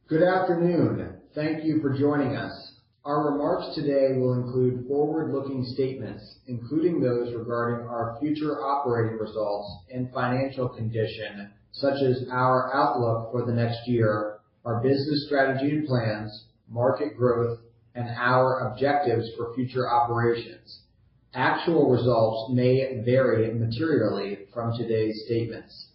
Good afternoon. Thank you for joining us. Our remarks today will include forward-looking statements, including those regarding our future operating results and financial condition, such as our outlook for the next year, our business strategy and plans, market growth, and our objectives for future operations. Actual results may vary materially from today's statements.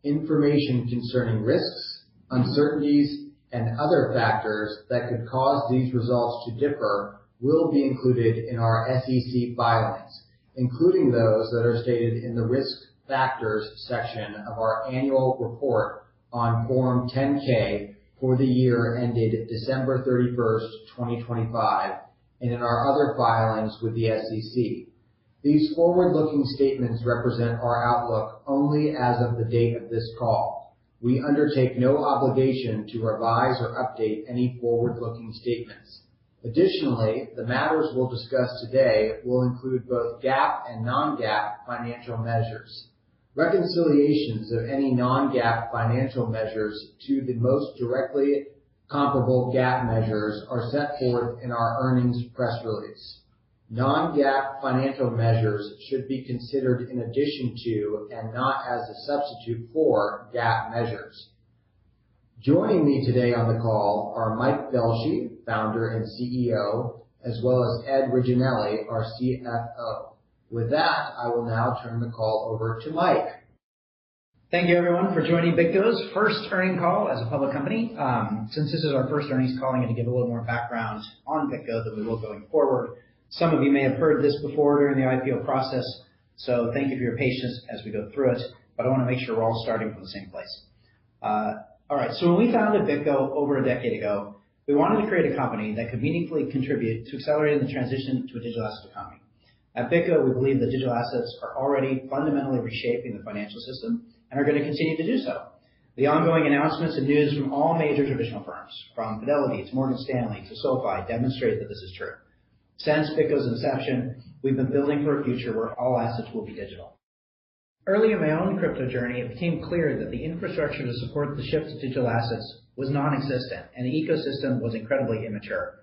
Information concerning risks, uncertainties, and other factors that could cause these results to differ will be included in our SEC filings, including those that are stated in the Risk Factors section of our annual report on Form 10-K for the year ended December 31st, 2025, and in our other filings with the SEC. These forward-looking statements represent our outlook only as of the date of this call. We undertake no obligation to revise or update any forward-looking statements. Additionally, the matters we'll discuss today will include both GAAP and non-GAAP financial measures. Reconciliations of any non-GAAP financial measures to the most directly comparable GAAP measures are set forth in our earnings press release. Non-GAAP financial measures should be considered in addition to and not as a substitute for GAAP measures. Joining me today on the call are Mike Belshe, founder and CEO, as well as Ed Reginelli, our CFO. With that, I will now turn the call over to Mike. Thank you, everyone, for joining Bitgo's first earnings call as a public company. Since this is our first earnings call, I'm going to give a little more background on Bitgo than we will going forward. Some of you may have heard this before during the IPO process, so thank you for your patience as we go through it, but I want to make sure we're all starting from the same place. All right, so when we founded Bitgo over a decade ago, we wanted to create a company that could meaningfully contribute to accelerating the transition to a digital asset economy. At Bitgo, we believe that digital assets are already fundamentally reshaping the financial system and are going to continue to do so. The ongoing announcements and news from all major traditional firms, from Fidelity to Morgan Stanley to SoFi, demonstrate that this is true. Since Bitgo's inception, we've been building for a future where all assets will be digital. Early in my own crypto journey, it became clear that the infrastructure to support the shift to digital assets was non-existent, and the ecosystem was incredibly immature.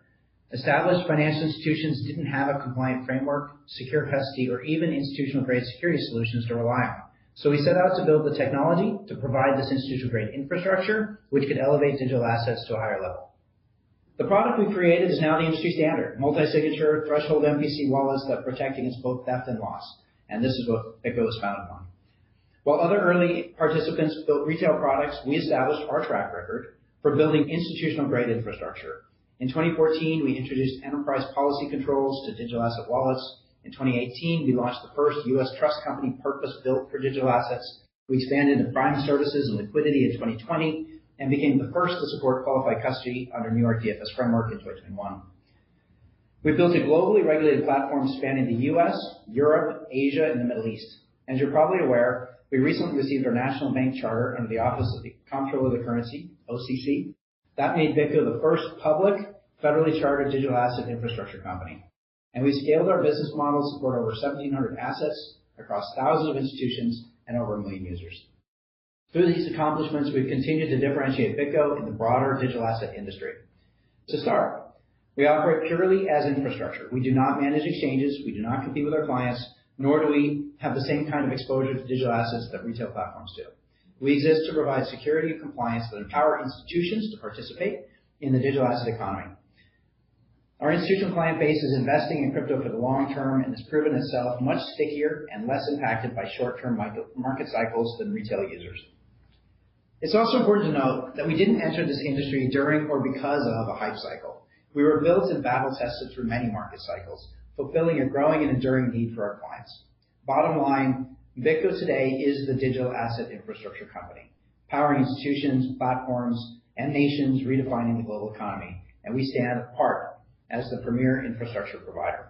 Established financial institutions didn't have a compliant framework, secure custody, or even institutional-grade security solutions to rely on. So we set out to build the technology to provide this institutional-grade infrastructure, which could elevate digital assets to a higher level. The product we created is now the industry standard, multi-signature, threshold MPC wallets that protect against both theft and loss. And this is what Bitgo was founded on. While other early participants built retail products, we established our track record for building institutional-grade infrastructure. In 2014, we introduced enterprise policy controls to digital asset wallets. In 2018, we launched the first U.S. trust company purpose-built for digital assets. We expanded into prime services and liquidity in 2020. And became the first to support qualified custody under New York DFS framework in 2021. We built a globally regulated platform spanning the U.S., Europe, Asia, and the Middle East. As you're probably aware, we recently received our national bank charter under the Office of the Comptroller of the Currency, OCC. That made Bitgo the first public, federally chartered digital asset infrastructure company. And we scaled our business model to support over 1,700 assets across thousands of institutions and over 1 million users. Through these accomplishments, we've continued to differentiate Bitgo in the broader digital asset industry. To start, we operate purely as infrastructure. We do not manage exchanges, we do not compete with our clients, nor do we have the same kind of exposure to digital assets that retail platforms do. We exist to provide security and compliance that empower institutions to participate in the digital asset economy. Our institutional client base is investing in crypto for the long term and has proven itself much stickier and less impacted by short-term market cycles than retail users. It's also important to note that we didn't enter this industry during or because of a hype cycle. We were built and battle-tested through many market cycles, fulfilling a growing and enduring need for our clients. Bottom line, Bitgo today is the digital asset infrastructure company, powering institutions, platforms, and nations redefining the global economy, and we stand apart as the premier infrastructure provider.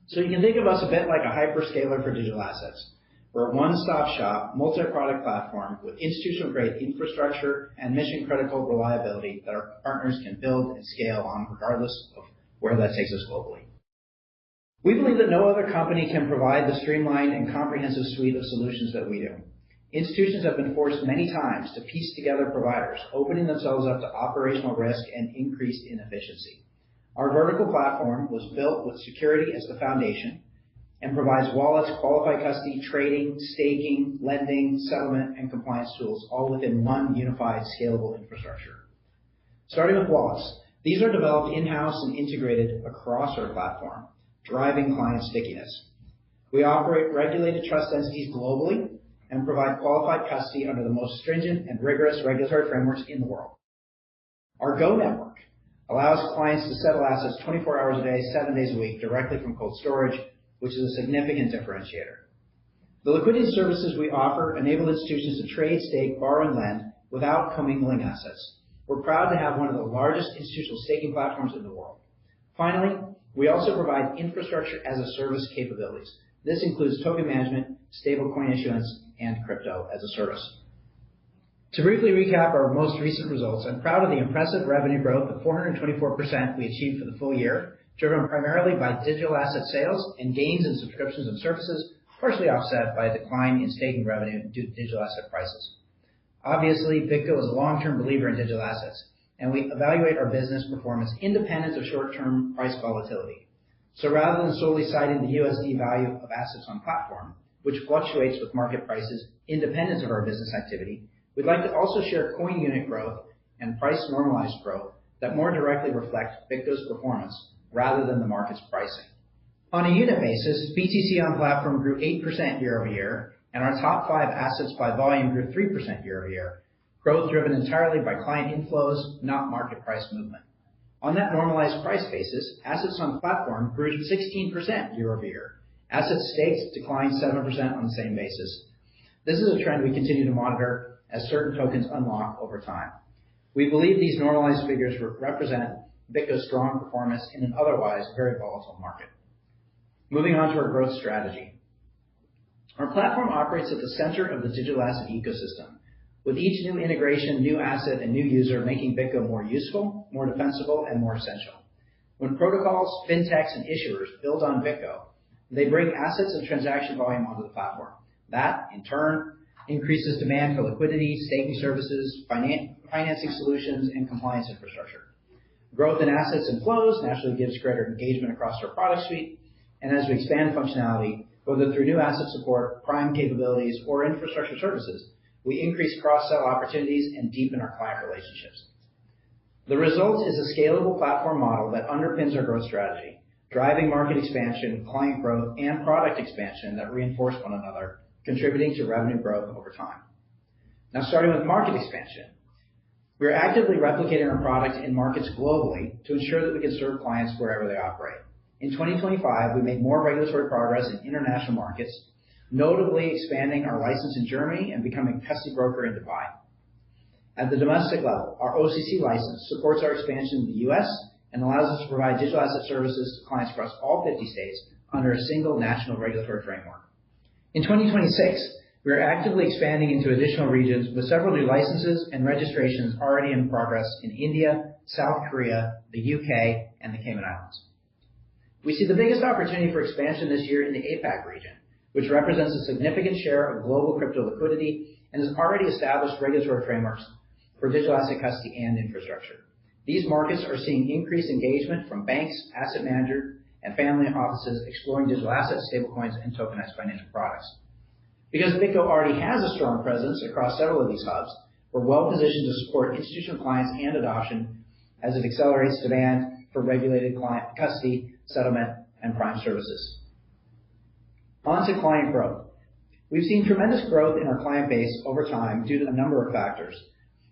So you can think of us a bit like a hyperscaler for digital assets. We're a one-stop shop, multi-product platform with institutional-grade infrastructure and mission-critical reliability that our partners can build and scale on regardless of where that takes us globally. We believe that no other company can provide the streamlined and comprehensive suite of solutions that we do. Institutions have been forced many times to piece together providers, opening themselves up to operational risk and increased inefficiency. Our vertical platform was built with security as the foundation and provides wallets, qualified custody, trading, staking, lending, settlement, and compliance tools, all within one unified, scalable infrastructure. Starting with wallets, these are developed in-house and integrated across our platform, driving client stickiness. We operate regulated trust entities globally and provide qualified custody under the most stringent and rigorous regulatory frameworks in the world. Our Go network allows clients to settle assets 24 hours a day, 7 days a week directly from cold storage, which is a significant differentiator. The liquidity services we offer enable institutions to trade, stake, borrow, and lend without commingling assets. We're proud to have one of the largest institutional staking platforms in the world. Finally, we also provide infrastructure as a service capabilities. This includes token management, stablecoin issuance, and crypto as a service. To briefly recap our most recent results, I'm proud of the impressive revenue growth of 424% we achieved for the full year, driven primarily by digital asset sales and gains in subscriptions and services, partially offset by a decline in staking revenue due to digital asset prices. Obviously, Bitgo is a long-term believer in digital assets, and we evaluate our business performance independent of short-term price volatility. So rather than solely citing the USD value of assets on platform, which fluctuates with market prices independent of our business activity, we'd like to also share coin unit growth and price normalized growth that more directly reflect Bitgo's performance rather than the market's pricing. On a unit basis, BTC on platform grew 8% year over year, and our top 5 assets by volume grew 3% year over year, growth driven entirely by client inflows, not market price movement. On that normalized price basis, assets on platform grew 16% year over year. Assets staked declined 7% on the same basis. This is a trend we continue to monitor as certain tokens unlock over time. We believe these normalized figures represent Bitgo's strong performance in an otherwise very volatile market. Moving on to our growth strategy. Our platform operates at the center of the digital asset ecosystem, with each new integration, new asset, and new user making Bitgo more useful, more defensible, and more essential. When protocols, fintechs, and issuers build on Bitgo, they bring assets and transaction volume onto the platform. That, in turn, increases demand for liquidity, staking services, financing solutions, and compliance infrastructure. Growth in assets and flows naturally gives greater engagement across our product suite, and as we expand functionality, whether through new asset support, prime capabilities, or infrastructure services, we increase cross-sell opportunities and deepen our client relationships. The result is a scalable platform model that underpins our growth strategy, driving market expansion, client growth, and product expansion that reinforce one another, contributing to revenue growth over time. Now, starting with market expansion. We are actively replicating our product in markets globally to ensure that we can serve clients wherever they operate. In 2025, we made more regulatory progress in international markets, notably expanding our license in Germany and becoming a custody broker in Dubai. At the domestic level, our OCC license supports our expansion in the U.S. and allows us to provide digital asset services to clients across all 50 states under a single national regulatory framework. In 2026, we are actively expanding into additional regions with several new licenses and registrations already in progress in India, South Korea, the UK, and the Cayman Islands. We see the biggest opportunity for expansion this year in the APAC region, which represents a significant share of global crypto liquidity and has already established regulatory frameworks for digital asset custody and infrastructure. These markets are seeing increased engagement from banks, asset managers, and family offices exploring digital assets, stablecoins, and tokenized financial products. Because Bitgo already has a strong presence across several of these hubs, we're well positioned to support institutional clients and adoption as it accelerates demand for regulated client custody, settlement, and prime services. On to client growth. We've seen tremendous growth in our client base over time due to a number of factors.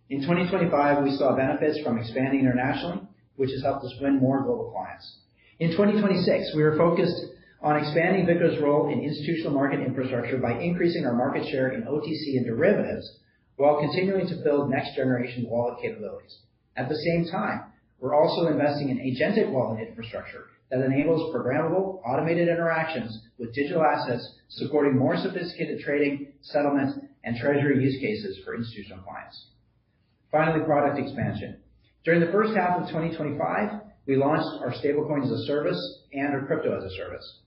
In 2025, we saw benefits from expanding internationally, which has helped us win more global clients. In 2026, we are focused on expanding Bitgo's role in institutional market infrastructure by increasing our market share in OTC and derivatives while continuing to build next-generation wallet capabilities. At the same time, we're also investing in agentic wallet infrastructure that enables programmable, automated interactions with digital assets, supporting more sophisticated trading, settlement, and treasury use cases for institutional clients. Finally, product expansion. During the first half of 2025, we launched our stablecoin as a service and our crypto as a service.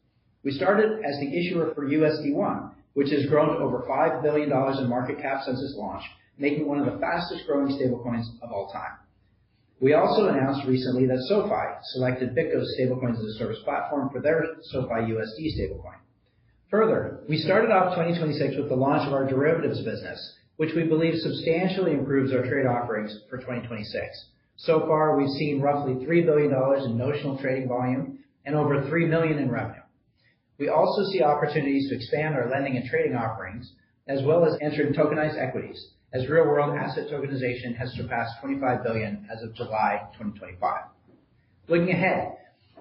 We started as the issuer for USD1, which has grown to over $5 billion in market cap since its launch, making one of the fastest growing stablecoins of all time. We also announced recently that SoFi selected Bitgo's Stablecoins as a Service platform for their SoFi USD stablecoin. Further, we started off 2026 with the launch of our derivatives business, which we believe substantially improves our trade offerings for 2026. So far, we've seen roughly $3 billion in notional trading volume and over $3 million in revenue. We also see opportunities to expand our lending and trading offerings, as well as enter in tokenized equities, as real-world asset tokenization has surpassed $25 billion as of July 2025. Looking ahead,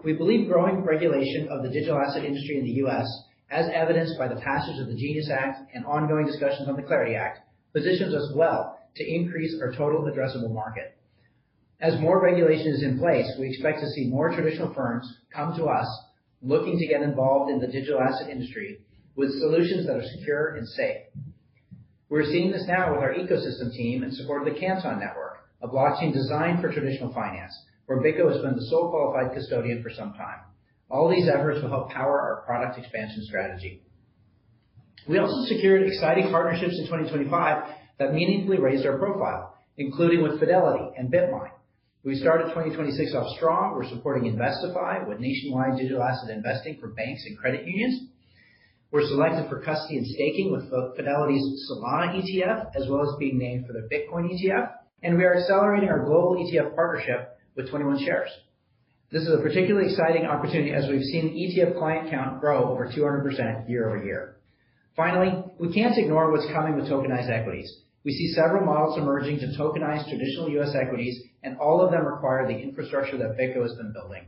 we believe growing regulation of the digital asset industry in the U.S., as evidenced by the passage of the Genius Act and ongoing discussions on the Clarity Act, positions us well to increase our total addressable market. As more regulation is in place, we expect to see more traditional firms come to us looking to get involved in the digital asset industry with solutions that are secure and safe. We're seeing this now with our ecosystem team in support of the Canton Network, a blockchain designed for traditional finance, where Bitgo has been the sole qualified custodian for some time. All these efforts will help power our product expansion strategy. We also secured exciting partnerships in 2025 that meaningfully raised our profile, including with Fidelity and BitMine. We started 2026 off strong. We're supporting Investify with nationwide digital asset investing for banks and credit unions. We're selected for custody and staking with Fidelity's Solana ETF, as well as being named for their Bitcoin ETF. And we are accelerating our global ETF partnership with 21 Shares. This is a particularly exciting opportunity as we've seen the ETF client count grow over 200% year over year. Finally, we can't ignore what's coming with tokenized equities. We see several models emerging to tokenize traditional U.S. equities, and all of them require the infrastructure that Bitgo has been building.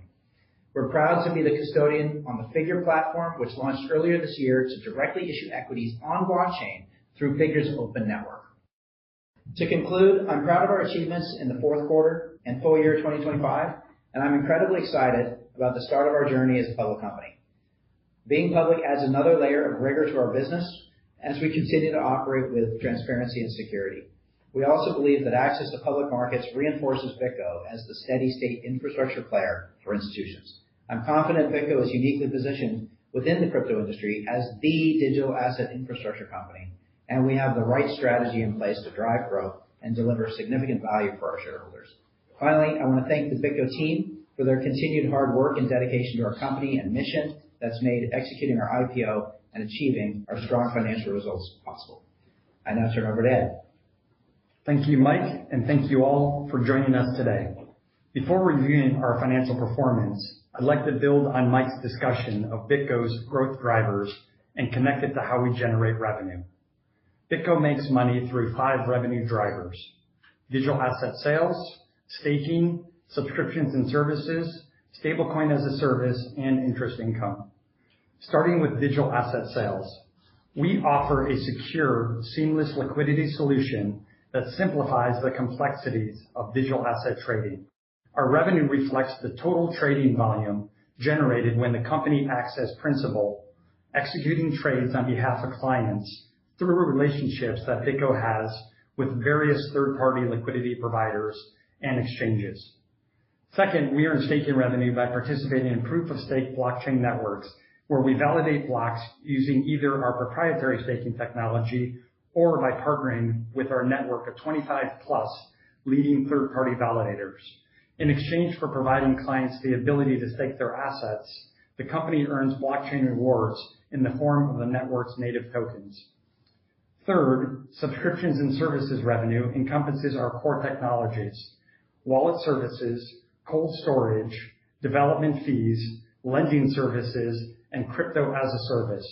We're proud to be the custodian on the Figure platform, which launched earlier this year to directly issue equities on blockchain through Figure's open network. To conclude, I'm proud of our achievements in the fourth quarter and full year 2025, and I'm incredibly excited about the start of our journey as a public company. Being public adds another layer of rigor to our business as we continue to operate with transparency and security. We also believe that access to public markets reinforces Bitgo as the steady state infrastructure player for institutions. I'm confident Bitgo is uniquely positioned within the crypto industry as the digital asset infrastructure company, and we have the right strategy in place to drive growth and deliver significant value for our shareholders. Finally, I want to thank the Bitgo team for their continued hard work and dedication to our company and mission that's made executing our IPO and achieving our strong financial results possible. I now turn over to Ed. Thank you, Mike, and thank you all for joining us today. Before reviewing our financial performance, I'd like to build on Mike's discussion of Bitgo's growth drivers and connect it to how we generate revenue. Bitgo makes money through 5 revenue drivers: digital asset sales, staking, subscriptions and services, stablecoin as a service, and interest income. Starting with digital asset sales, we offer a secure, seamless liquidity solution that simplifies the complexities of digital asset trading. Our revenue reflects the total trading volume generated when the company acts as principal, executing trades on behalf of clients through relationships that Bitgo has with various third-party liquidity providers and exchanges. Second, we earn staking revenue by participating in proof-of-stake blockchain networks, where we validate blocks using either our proprietary staking technology or by partnering with our network of 25+ leading third-party validators. In exchange for providing clients the ability to stake their assets, the company earns blockchain rewards in the form of the network's native tokens. Third, subscriptions and services revenue encompasses our core technologies: wallet services, cold storage, development fees, lending services, and crypto as a service.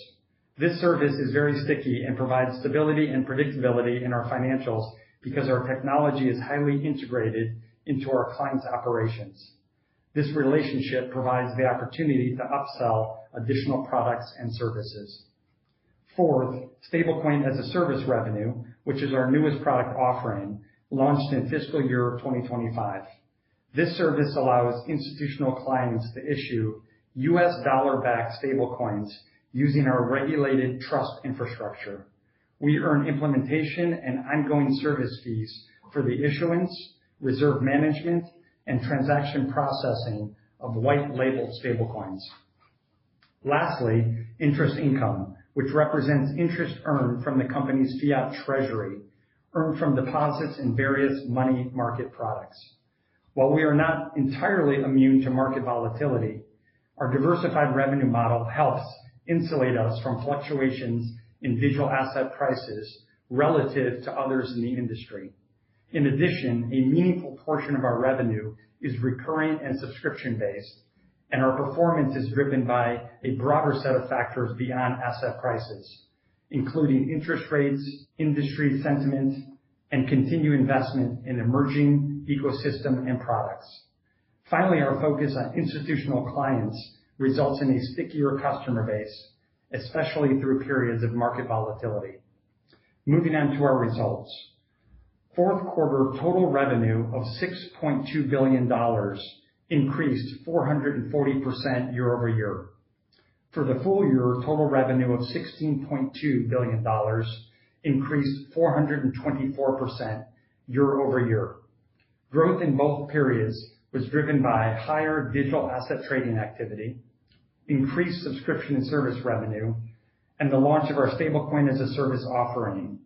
This service is very sticky and provides stability and predictability in our financials because our technology is highly integrated into our clients' operations. This relationship provides the opportunity to upsell additional products and services. Fourth, stablecoin as a service revenue, which is our newest product offering, launched in fiscal year 2025. This service allows institutional clients to issue U.S. dollar-backed stablecoins using our regulated trust infrastructure. We earn implementation and ongoing service fees for the issuance, reserve management, and transaction processing of white-labeled stablecoins. Lastly, interest income, which represents interest earned from the company's fiat treasury, earned from deposits in various money market products. While we are not entirely immune to market volatility, our diversified revenue model helps insulate us from fluctuations in digital asset prices relative to others in the industry. In addition, a meaningful portion of our revenue is recurring and subscription-based, and our performance is driven by a broader set of factors beyond asset prices, including interest rates, industry sentiment, and continued investment in emerging ecosystem and products. Finally, our focus on institutional clients results in a stickier customer base, especially through periods of market volatility. Moving on to our results. Fourth quarter total revenue of $6.2 billion increased 440% year over year. For the full year, total revenue of $16.2 billion increased 424% year over year. Growth in both periods was driven by higher digital asset trading activity, increased subscription and service revenue, and the launch of our stablecoin as a service offering,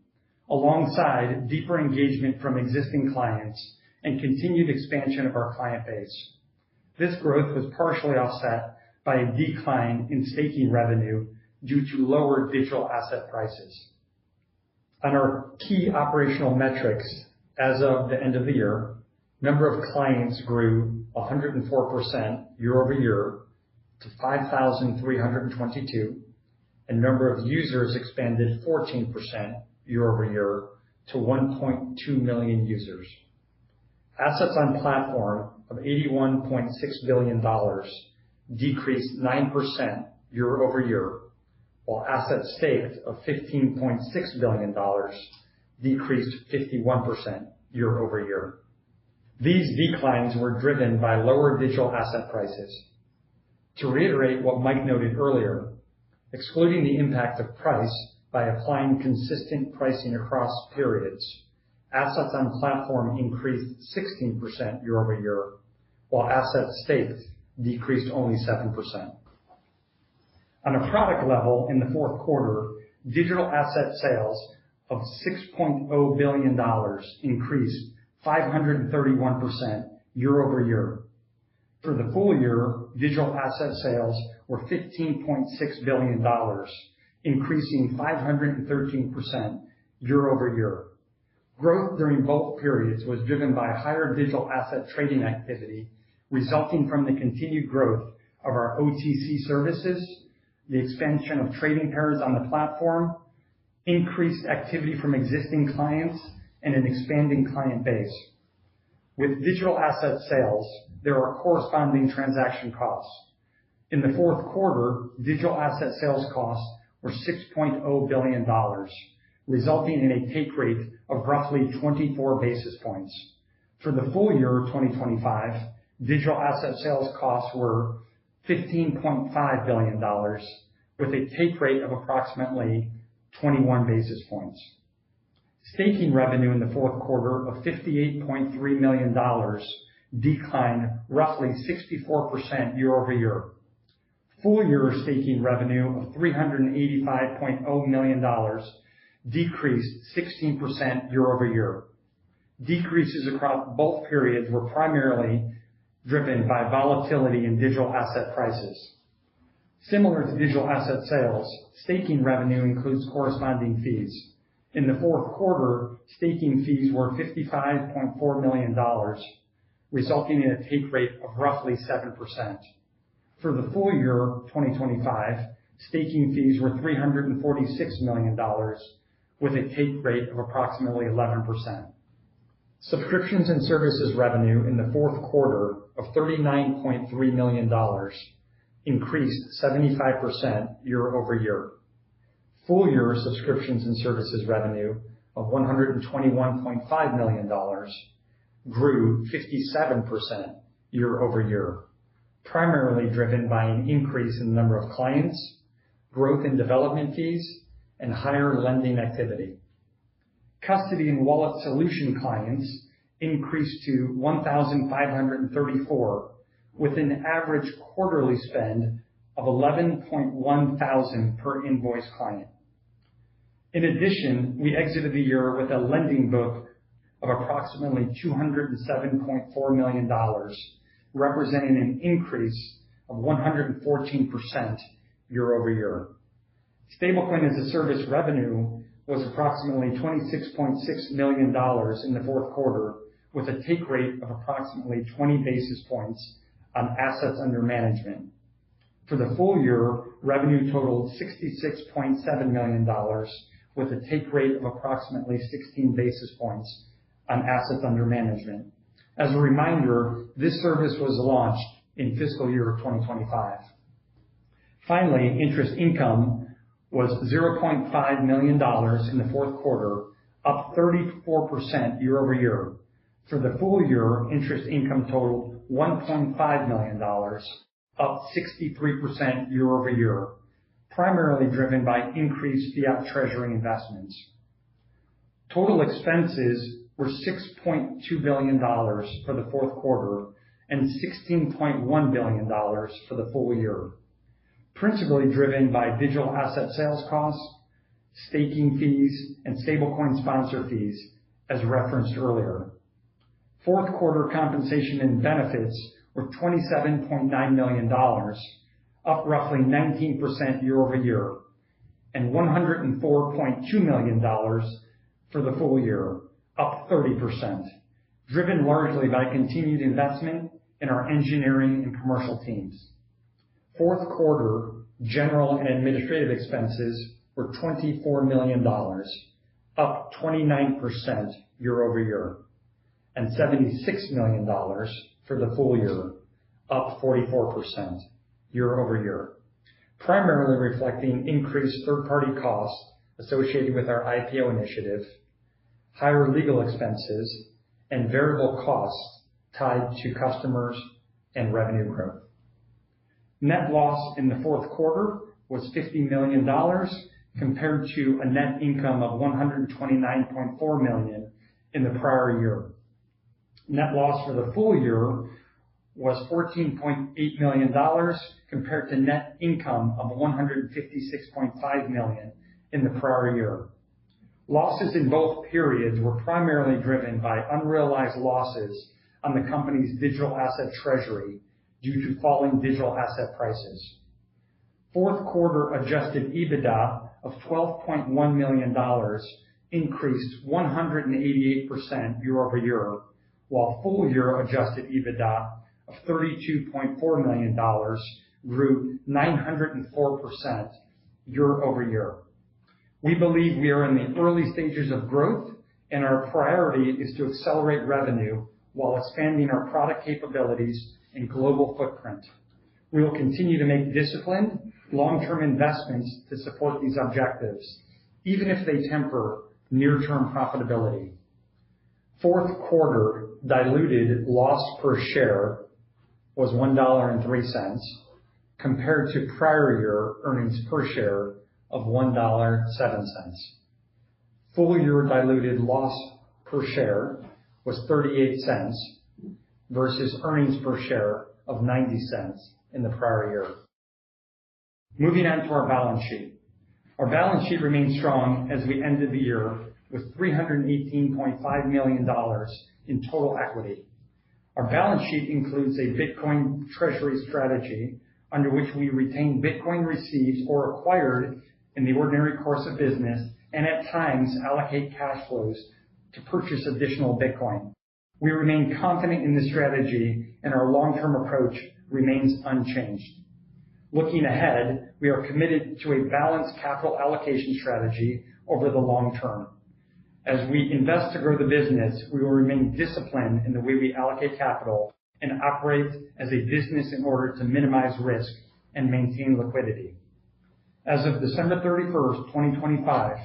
alongside deeper engagement from existing clients and continued expansion of our client base. This growth was partially offset by a decline in staking revenue due to lower digital asset prices. On our key operational metrics as of the end of the year, number of clients grew 104% year over year to 5,322, and number of users expanded 14% year over year to 1.2 million users. Assets on platform of $81.6 billion decreased 9% year over year, while assets staked of $15.6 billion decreased 51% year over year. These declines were driven by lower digital asset prices. To reiterate what Mike noted earlier, excluding the impact of price by applying consistent pricing across periods, assets on platform increased 16% year over year, while assets staked decreased only 7%. On a product level, in the fourth quarter, digital asset sales of $6.0 billion increased 531% year over year. For the full year, digital asset sales were $15.6 billion, increasing 513% year over year. Growth during both periods was driven by higher digital asset trading activity, resulting from the continued growth of our OTC services, the expansion of trading pairs on the platform, increased activity from existing clients, and an expanding client base. With digital asset sales, there are corresponding transaction costs. In the fourth quarter, digital asset sales costs were $6.0 billion, resulting in a take rate of roughly 24 basis points. For the full year of 2025, digital asset sales costs were $15.5 billion, with a take rate of approximately 21 basis points. Staking revenue in the fourth quarter of $58.3 million declined roughly 64% year over year. Full year staking revenue of $385.0 million decreased 16% year over year. Decreases across both periods were primarily driven by volatility in digital asset prices. Similar to digital asset sales, staking revenue includes corresponding fees. In the fourth quarter, staking fees were $55.4 million, resulting in a take rate of roughly 7%. For the full year 2025, staking fees were $346 million, with a take rate of approximately 11%. Subscriptions and services revenue in the fourth quarter of $39.3 million increased 75% year over year. Full year subscriptions and services revenue of $121.5 million grew 57% year over year, primarily driven by an increase in the number of clients, growth in development fees, and higher lending activity. Custody and wallet solution clients increased to 1,534, with an average quarterly spend of 11.1 thousand per invoice client. In addition, we exited the year with a lending book of approximately $207.4 million, representing an increase of 114% year over year. Stablecoin as a service revenue was approximately $26.6 million in the fourth quarter, with a take rate of approximately 20 basis points on assets under management. For the full year, revenue totaled $66.7 million, with a take rate of approximately 16 basis points on assets under management. As a reminder, this service was launched in fiscal year 2025. Finally, interest income was $0.5 million in the fourth quarter, up 34% year over year. For the full year, interest income totaled $1.5 million, up 63% year over year, primarily driven by increased fiat Treasury investments. Total expenses were $6.2 billion for the fourth quarter and $16.1 billion for the full year, principally driven by digital asset sales costs, staking fees, and stablecoin sponsor fees, as referenced earlier. Fourth quarter compensation and benefits were $27.9 million, up roughly 19% year over year, and $104.2 million for the full year, up 30%, driven largely by continued investment in our engineering and commercial teams. Fourth quarter general and administrative expenses were $24 million, up 29% year over year, and $76 million for the full year, up 44% year over year, primarily reflecting increased third-party costs associated with our IPO initiative, higher legal expenses, and variable costs tied to customers and revenue growth. Net loss in the fourth quarter was $50 million compared to a net income of $129.4 million in the prior year. Net loss for the full year was $14.8 million compared to net income of $156.5 million in the prior year. Losses in both periods were primarily driven by unrealized losses on the company's digital asset treasury due to falling digital asset prices. Fourth quarter adjusted EBITDA of $12.1 million increased 188% year over year, while full year adjusted EBITDA of $32.4 million grew 904% year over year. We believe we are in the early stages of growth, and our priority is to accelerate revenue while expanding our product capabilities and global footprint. We will continue to make disciplined, long-term investments to support these objectives, even if they temper near-term profitability. Fourth quarter diluted loss per share was $1.03 compared to prior year earnings per share of $1.07. Full year diluted loss per share was 38 cents versus earnings per share of 90 cents in the prior year. Moving on to our balance sheet. Our balance sheet remained strong as we ended the year with $318.5 million in total equity. Our balance sheet includes a Bitcoin Treasury strategy under which we retain Bitcoin received or acquired in the ordinary course of business and at times allocate cash flows to purchase additional Bitcoin. We remain confident in this strategy and our long-term approach remains unchanged. Looking ahead, we are committed to a balanced capital allocation strategy over the long term. As we invest to grow the business, we will remain disciplined in the way we allocate capital and operate as a business in order to minimize risk and maintain liquidity. As of December 31st, 2025,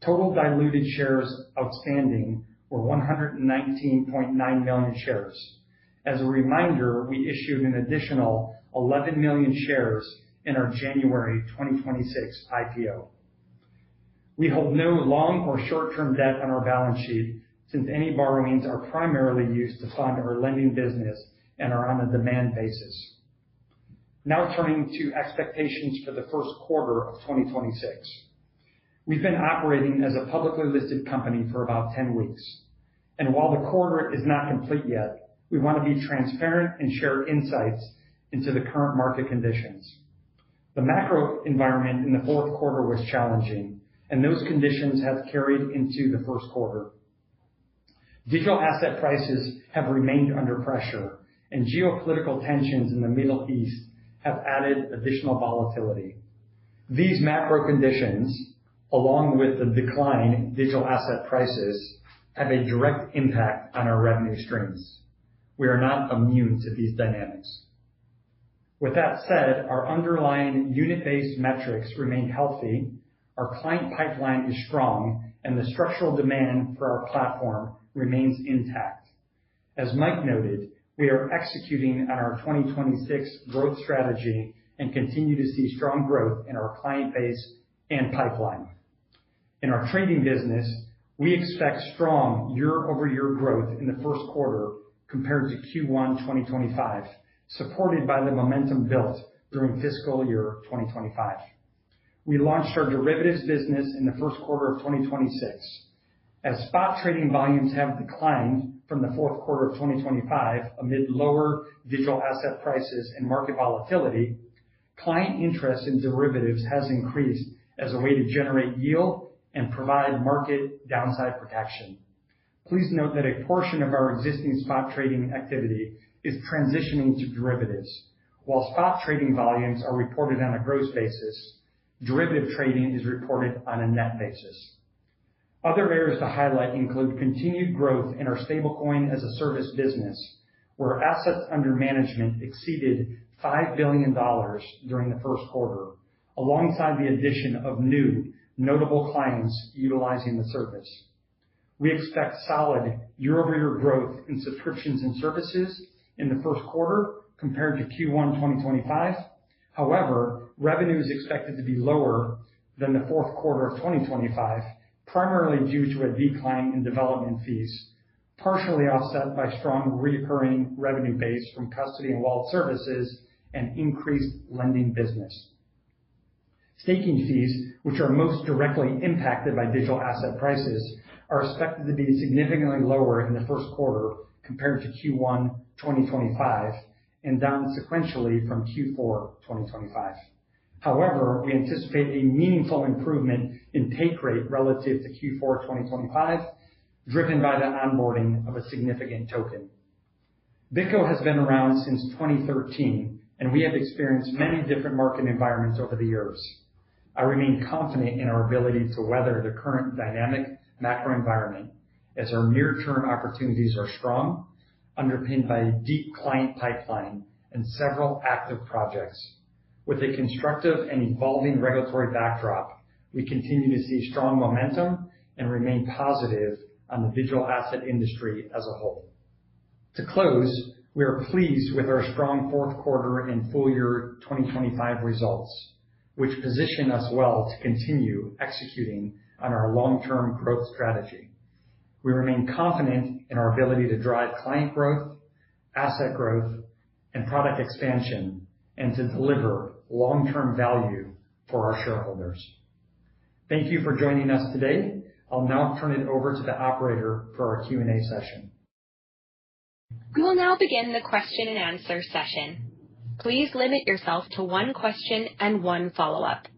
total diluted shares outstanding were 119.9 million shares. As a reminder, we issued an additional 11 million shares in our January 2026 IPO. We hold no long or short-term debt on our balance sheet since any borrowings are primarily used to fund our lending business and are on a demand basis. Now turning to expectations for the first quarter of 2026. We've been operating as a publicly listed company for about 10 weeks, and while the quarter is not complete yet, we want to be transparent and share insights into the current market conditions. The macro environment in the fourth quarter was challenging, and those conditions have carried into the first quarter. Digital asset prices have remained under pressure, and geopolitical tensions in the Middle East have added additional volatility. These macro conditions, along with the decline in digital asset prices, have a direct impact on our revenue streams. We are not immune to these dynamics. With that said, our underlying unit-based metrics remain healthy, our client pipeline is strong, and the structural demand for our platform remains intact. As Mike noted, we are executing on our 2026 growth strategy and continue to see strong growth in our client base and pipeline. In our trading business, we expect strong year-over-year growth in the first quarter compared to Q1 2025, supported by the momentum built during fiscal year 2025. We launched our derivatives business in the first quarter of 2026. As spot trading volumes have declined from the fourth quarter of 2025 amid lower digital asset prices and market volatility, client interest in derivatives has increased as a way to generate yield and provide market downside protection. Please note that a portion of our existing spot trading activity is transitioning to derivatives. While spot trading volumes are reported on a gross basis, derivative trading is reported on a net basis. Other areas to highlight include continued growth in our stablecoin as a service business, where assets under management exceeded $5 billion during the first quarter, alongside the addition of new notable clients utilizing the service. We expect solid year-over-year growth in subscriptions and services in the first quarter compared to Q1 2025. However, revenue is expected to be lower than the fourth quarter of 2025, primarily due to a decline in development fees, partially offset by strong recurring revenue base from custody and wallet services and increased lending business. Staking fees, which are most directly impacted by digital asset prices, are expected to be significantly lower in the first quarter compared to Q1 2025 and down sequentially from Q4 2025. However, we anticipate a meaningful improvement in take rate relative to Q4 2025, driven by the onboarding of a significant token. Bitgo has been around since 2013, and we have experienced many different market environments over the years. I remain confident in our ability to weather the current dynamic macro environment, as our near-term opportunities are strong, underpinned by a deep client pipeline and several active projects. With a constructive and evolving regulatory backdrop, we continue to see strong momentum and remain positive on the digital asset industry as a whole. To close, we are pleased with our strong fourth quarter and full year 2025 results, which position us well to continue executing on our long-term growth strategy. We remain confident in our ability to drive client growth, asset growth, and product expansion, and to deliver long-term value for our shareholders. Thank you for joining us today. I'll now turn it over to the operator for our Q&A session. We will now begin the question and answer session. Please limit yourself to one question and one follow-up.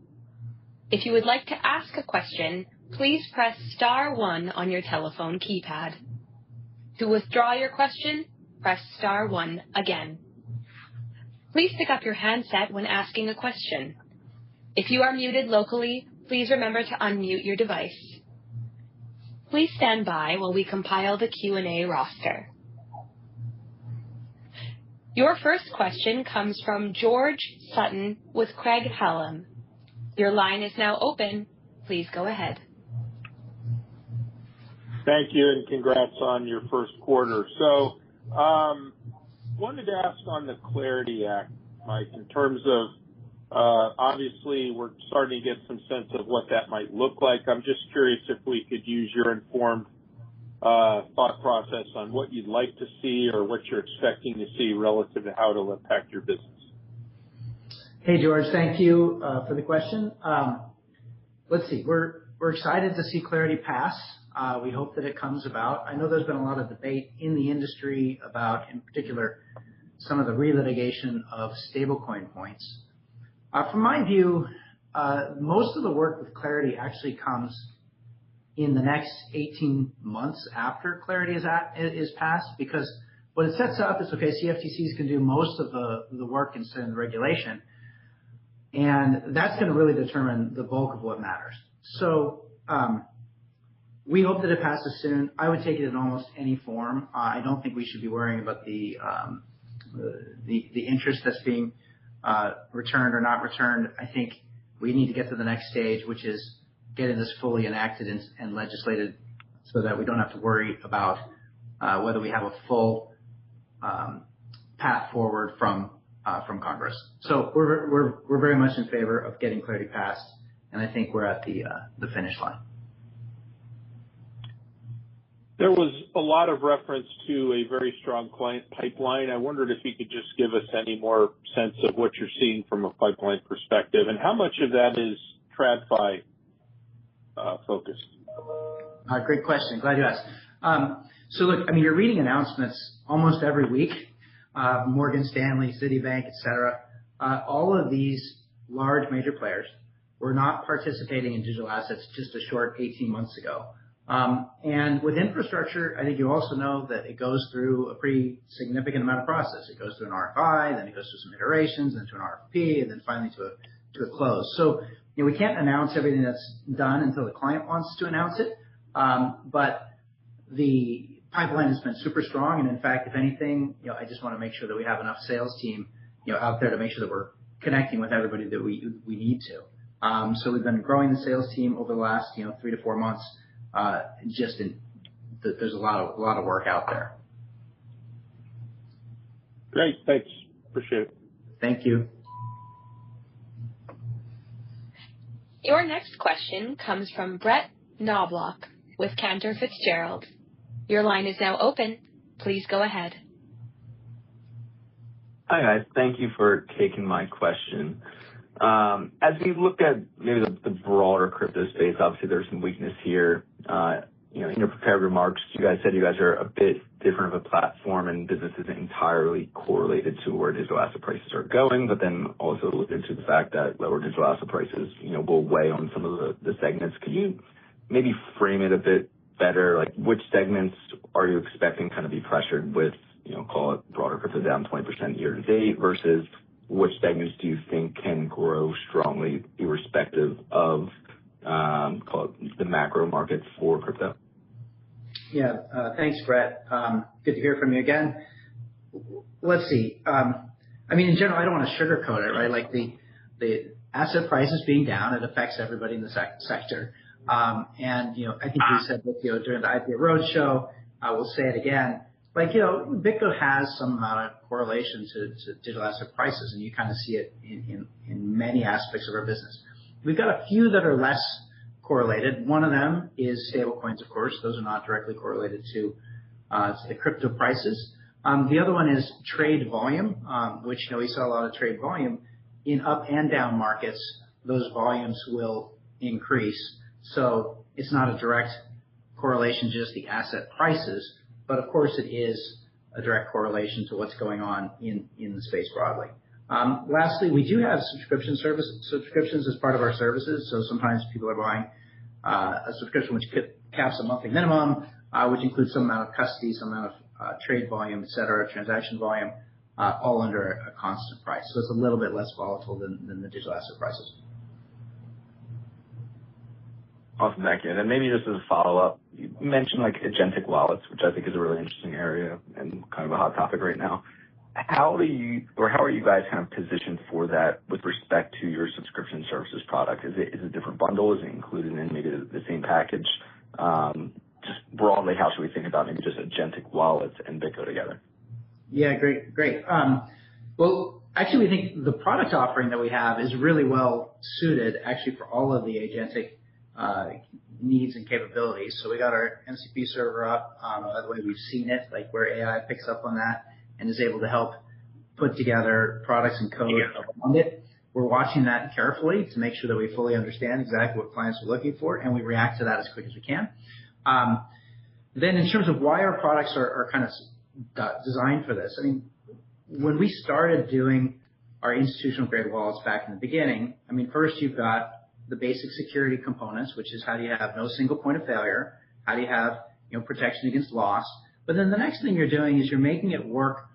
If you would like to ask a question, please press *1 on your telephone keypad. To withdraw your question, press *1 again. Please pick up your handset when asking a question. If you are muted locally, please remember to unmute your device. Please stand by while we compile the Q&A roster. Your first question comes from George Sutton with Craig-Hallum. Your line is now open. Please go ahead. Thank you, and congrats on your first quarter. So, wanted to ask on the Clarity Act, Mike, in terms of, obviously we're starting to get some sense of what that might look like. I'm just curious if we could use your informed thought process on what you'd like to see or what you're expecting to see relative to how it'll impact your business. Hey, George. Thank you for the question. Let's see. We're excited to see Clarity pass. We hope that it comes about. I know there's been a lot of debate in the industry about, in particular, some of the relitigation of stablecoin points. From my view, most of the work with Clarity actually comes in the next 18 months after Clarity is passed, because what it sets up is, okay, CFTCs can do most of the work in setting the regulation, and that's going to really determine the bulk of what matters. So we hope that it passes soon. I would take it in almost any form. I don't think we should be worrying about the interest that's being returned or not returned. I think we need to get to the next stage, which is getting this fully enacted and legislated so that we don't have to worry about whether we have a full path forward from Congress. So we're very much in favor of getting Clarity passed, and I think we're at the finish line. There was a lot of reference to a very strong client pipeline. I wondered if you could just give us any more sense of what you're seeing from a pipeline perspective, and how much of that is TradFi focused? Great question. Glad you asked. So look, I mean, you're reading announcements almost every week. Morgan Stanley, Citibank, et cetera. All of these large major players were not participating in digital assets just a short 18 months ago. And with infrastructure, I think you also know that it goes through a pretty significant amount of process. It goes through an RFI, then it goes through some iterations, then to an RFP, and then finally to a close. So we can't announce everything that's done until the client wants to announce it. But the pipeline has been super strong, and in fact, if anything, I just want to make sure that we have enough sales team, out there to make sure that we're connecting with everybody that we need to. So we've been growing the sales team over the last 3 to 4 months. There's a lot of work out there. Great, thanks. Appreciate it. Thank you. Your next question comes from Brett Knobloch with Cantor Fitzgerald. Your line is now open. Please go ahead. Hi, guys. Thank you for taking my question. As we look at maybe the broader crypto space, obviously there's some weakness here. In your prepared remarks, you guys said you guys are a bit different of a platform and business isn't entirely correlated to where digital asset prices are going, but then also alluded to the fact that lower digital asset prices, will weigh on some of the segments. Could you maybe frame it a bit better? Like, which segments are you expecting kind of be pressured with, call it broader crypto down 20% year to date versus which segments do you think can grow strongly irrespective of, call it the macro market for crypto? Yeah. Thanks, Brett. Good to hear from you again. Let's see. I mean, in general, I don't want to sugarcoat it, right? Like the asset prices being down, it affects everybody in the sector. And, I think we said that, during the IPO roadshow, we'll say it again. Like, Bitgo has some amount of correlation to digital asset prices, and you kind of see it in many aspects of our business. We've got a few that are less correlated. One of them is stablecoins, of course. Those are not directly correlated to the crypto prices. The other one is trade volume, which, we saw a lot of trade volume in up and down markets. Those volumes will increase. So it's not a direct correlation, just the asset prices, but of course it is a direct correlation to what's going on in the space broadly. Lastly, we do have subscriptions as part of our services. So sometimes people are buying a subscription which caps a monthly minimum, which includes some amount of custody, some amount of trade volume, et cetera, transaction volume, all under a constant price. So it's a little bit less volatile than the digital asset prices. Awesome, thank you. And then maybe just as a follow-up, you mentioned like agentic wallets, which I think is a really interesting area and kind of a hot topic right now. How are you guys kind of positioned for that with respect to your subscription services product? Is it a different bundle? Is it included in maybe the same package? Just broadly, how should we think about maybe just agentic wallets and Bitgo together? Yeah, great. Well, actually, we think the product offering that we have is really well suited actually for all of the agentic needs and capabilities. So we got our MCP server up. By the way, we've seen it, like where AI picks up on that and is able to help put together products and code around it. we're watching that carefully to make sure that we fully understand exactly what clients are looking for, and we react to that as quick as we can. Then in terms of why our products are kind of designed for this, I mean, when we started doing our institutional grade wallets back in the beginning, I mean, first you've got the basic security components, which is how do you have no single point of failure? How do you have, protection against loss? But then the next thing you're doing is you're making it work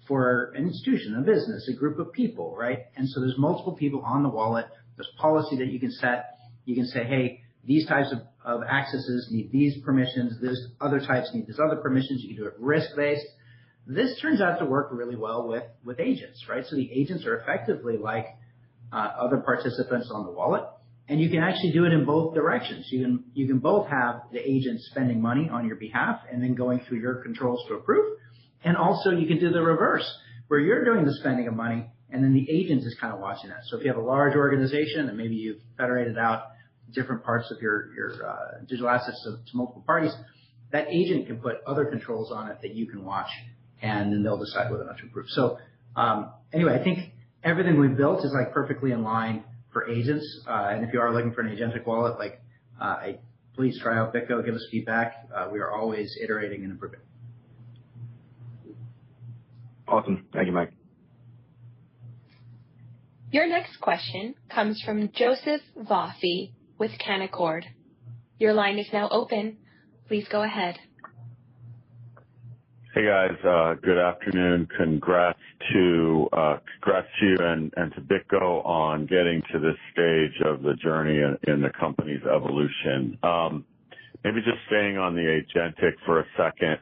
for an institution, a business, a group of people, right? And so there's multiple people on the wallet. There's policy that you can set. You can say, hey, these types of accesses need these permissions. These other types need these other permissions. You can do it risk-based. This turns out to work really well with agents, right? So the agents are effectively like other participants on the wallet, and you can actually do it in both directions. You can both have the agent spending money on your behalf and then going through your controls to approve, and also you can do the reverse, where you're doing the spending of money and then the agent is kind of watching that. So if you have a large organization and maybe you've federated out different parts of your digital assets to multiple parties, that agent can put other controls on it that you can watch, and then they'll decide whether or not to approve. So anyway, I think everything we've built is like perfectly in line for agents. And if you are looking for an agentic wallet, please try out Bitgo, give us feedback. We are always iterating and improving. Awesome. Thank you, Mike. Your next question comes from Joseph Vafi with Canaccord. Your line is now open. Please go ahead. Hey guys, good afternoon. Congrats to you and to Bitgo on getting to this stage of the journey in the company's evolution. Maybe just staying on the agentic for a second.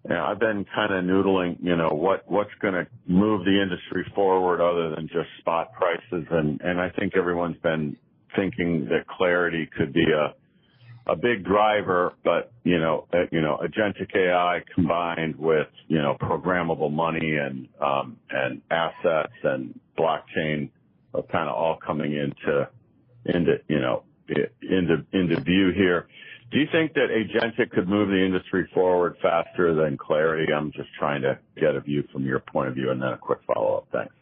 I've been kind of noodling, what's going to move the industry forward other than just spot prices, and I think everyone's been thinking that clarity could be a big driver, but agentic AI combined with programmable money and assets and blockchain are kind of all coming into view here. Do you think that agentic could move the industry forward faster than clarity? I'm just trying to get a view from your point of view, and then a quick follow-up. Thanks.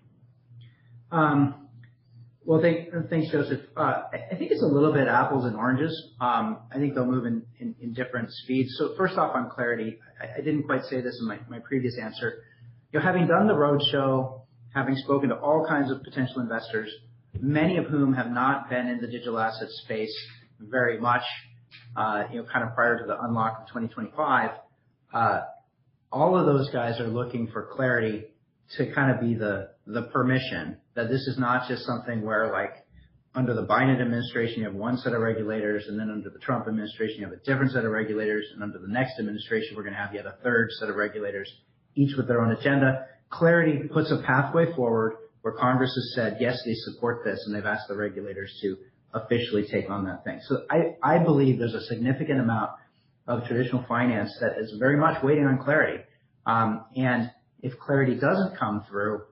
Well, thanks, Joseph. I think it's a little bit apples and oranges. I think they'll move in different speeds. So first off, on clarity, I didn't quite say this in my previous answer. Having done the roadshow, having spoken to all kinds of potential investors, many of whom have not been in the digital asset space very much, kind of prior to the unlock of 2025, all of those guys are looking for clarity to kind of be the permission, that this is not just something where, like, under the Biden administration, you have one set of regulators, and then under the Trump administration, you have a different set of regulators, and under the next administration, we're going to have yet a third set of regulators, each with their own agenda. Clarity puts a pathway forward where Congress has said, yes, they support this, and they've asked the regulators to officially take on that thing. So I believe there's a significant amount of traditional finance that is very much waiting on clarity. And if clarity doesn't come through,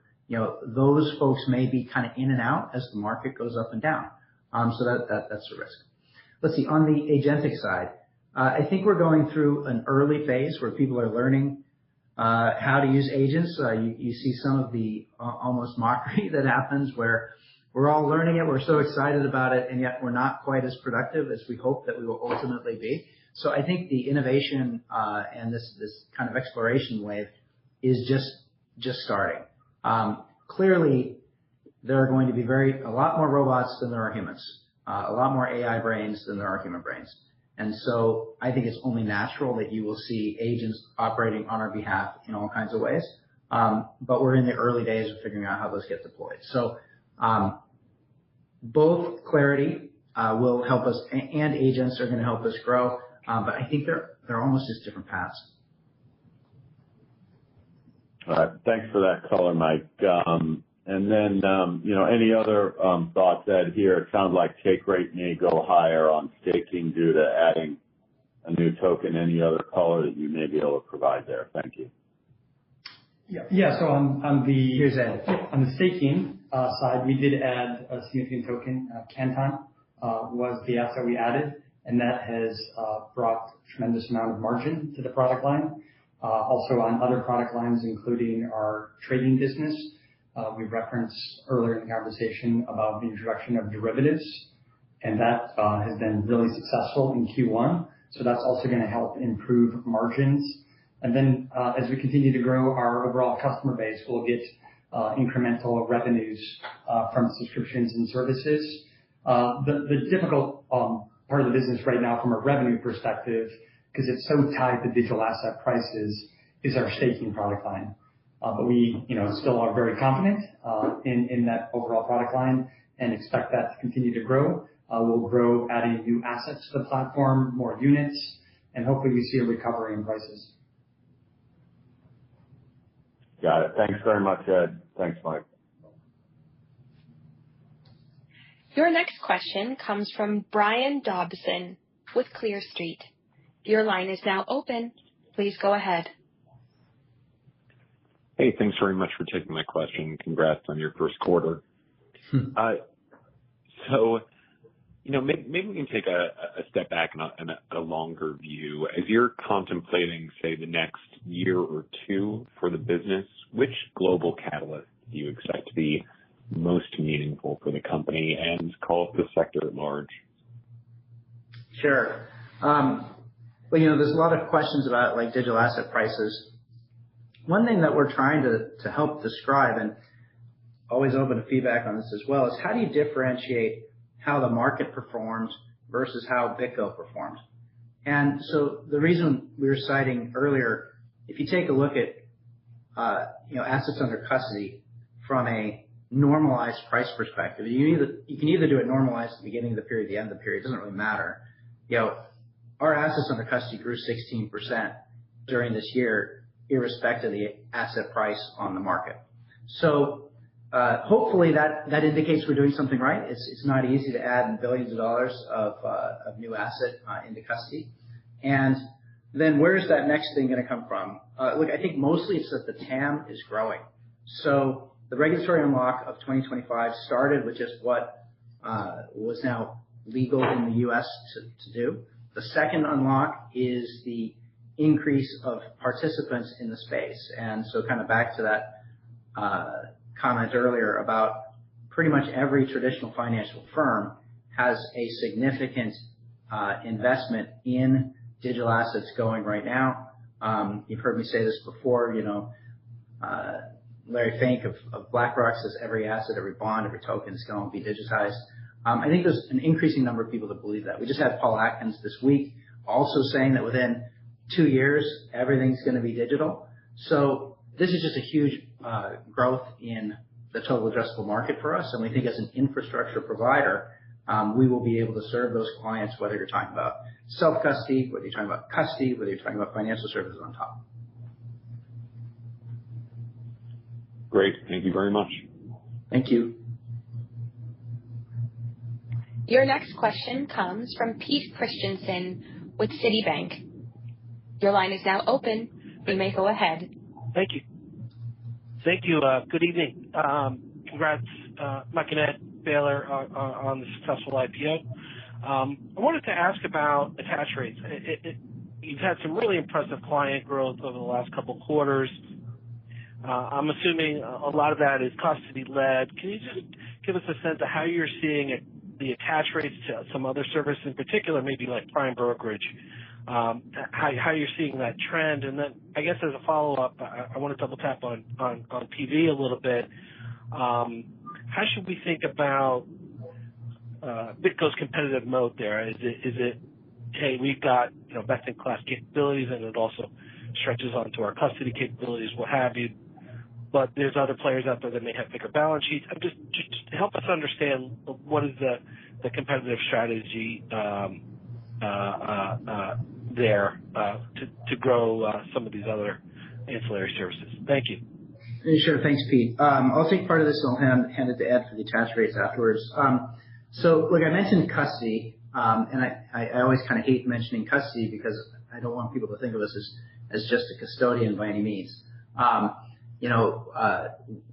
those folks may be kind of in and out as the market goes up and down. So that's a risk. Let's see, on the agentic side, I think we're going through an early phase where people are learning how to use agents. You see some of the almost mockery that happens where we're all learning it, we're so excited about it, and yet we're not quite as productive as we hope that we will ultimately be. So I think the innovation and this kind of exploration wave is just starting. Clearly, there are going to be a lot more robots than there are humans, a lot more AI brains than there are human brains. And so I think it's only natural that you will see agents operating on our behalf in all kinds of ways. But we're in the early days of figuring out how those get deployed. So both clarity will help us, and agents are going to help us grow. But I think they're almost just different paths. All right. Thanks for that color, Mike. And then, any other thoughts, Ed, here? It sounds like take rate may go higher on staking due to adding a new token. Any other color that you may be able to provide there? Thank you. Yeah. So on the Here's Ed. On the staking side, we did add a significant token. Canton was the asset we added, and that has brought a tremendous amount of margin to the product line. Also on other product lines, including our trading business, We referenced earlier in the conversation about the introduction of derivatives, and that has been really successful in Q1. So that's also going to help improve margins. And then as we continue to grow our overall customer base, we'll get incremental revenues from subscriptions and services. The difficult part of the business right now from a revenue perspective, because it's so tied to digital asset prices, is our staking product line. But we, still are very confident in that overall product line and expect that to continue to grow. We'll grow adding new assets to the platform, more units, and hopefully we see a recovery in prices. Got it. Thanks very much, Ed. Thanks, Mike. Your next question comes from Brian Dobson with Clear Street. Your line is now open. Please go ahead. Hey, thanks very much for taking my question. Congrats on your first quarter. Maybe we can take a step back and a longer view. As you're contemplating, say, the next year or two for the business, which global catalyst do you expect to be most meaningful for the company and call it the sector at large? Sure. There's a lot of questions about digital asset prices. One thing that we're trying to help describe, and always open to feedback on this as well, is how do you differentiate how the market performs versus how Bitgo performs? And so the reason we were citing earlier, if you take a look at assets under custody from a normalized price perspective, you can either do it normalized at the beginning of the period, the end of the period, it doesn't really matter. Our assets under custody grew 16% during this year, irrespective of the asset price on the market. So hopefully that indicates we're doing something right. It's not easy to add billions of dollars of new asset into custody. And then where's that next thing going to come from? I think mostly it's that the TAM is growing. So the regulatory unlock of 2025 started with just what was now legal in the U.S. to do. The second unlock is the increase of participants in the space. And so kind of back to that comment earlier about pretty much every traditional financial firm has a significant investment in digital assets going right now. You've heard me say this before, Larry Fink of BlackRock says every asset, every bond, every token is going to be digitized. I think there's an increasing number of people that believe that. We just had Paul Atkins this week also saying that within 2 years, everything's going to be digital. So this is just a huge growth in the total addressable market for us. And we think as an infrastructure provider, we will be able to serve those clients, whether you're talking about self-custody, whether you're talking about custody, whether you're talking about financial services on top. Great. Thank you very much. Thank you. Your next question comes from Pete Christensen with Citibank. Your line is now open. You may go ahead. Thank you. Good evening. Congrats, Mike and Ed Baylor, on the successful IPO. I wanted to ask about attach rates. You've had some really impressive client growth over the last couple of quarters. I'm assuming a lot of that is custody-led. Can you just give us a sense of how you're seeing the attach rates to some other services in particular, maybe like prime brokerage, how you're seeing that trend? And then I guess as a follow-up, I want to double tap on PV a little bit. How should we think about Bitgo's competitive moat there? Is it hey, we've got best-in-class capabilities, and it also stretches onto our custody capabilities, what have you, but there's other players out there that may have bigger balance sheets. Just help us understand what is the competitive strategy there to grow some of these other ancillary services. Thank you. Sure. Thanks, Pete. I'll take part of this and I'll hand it to Ed for the attach rates afterwards. So I mentioned custody, and I always kind of hate mentioning custody because I don't want people to think of us as just a custodian by any means.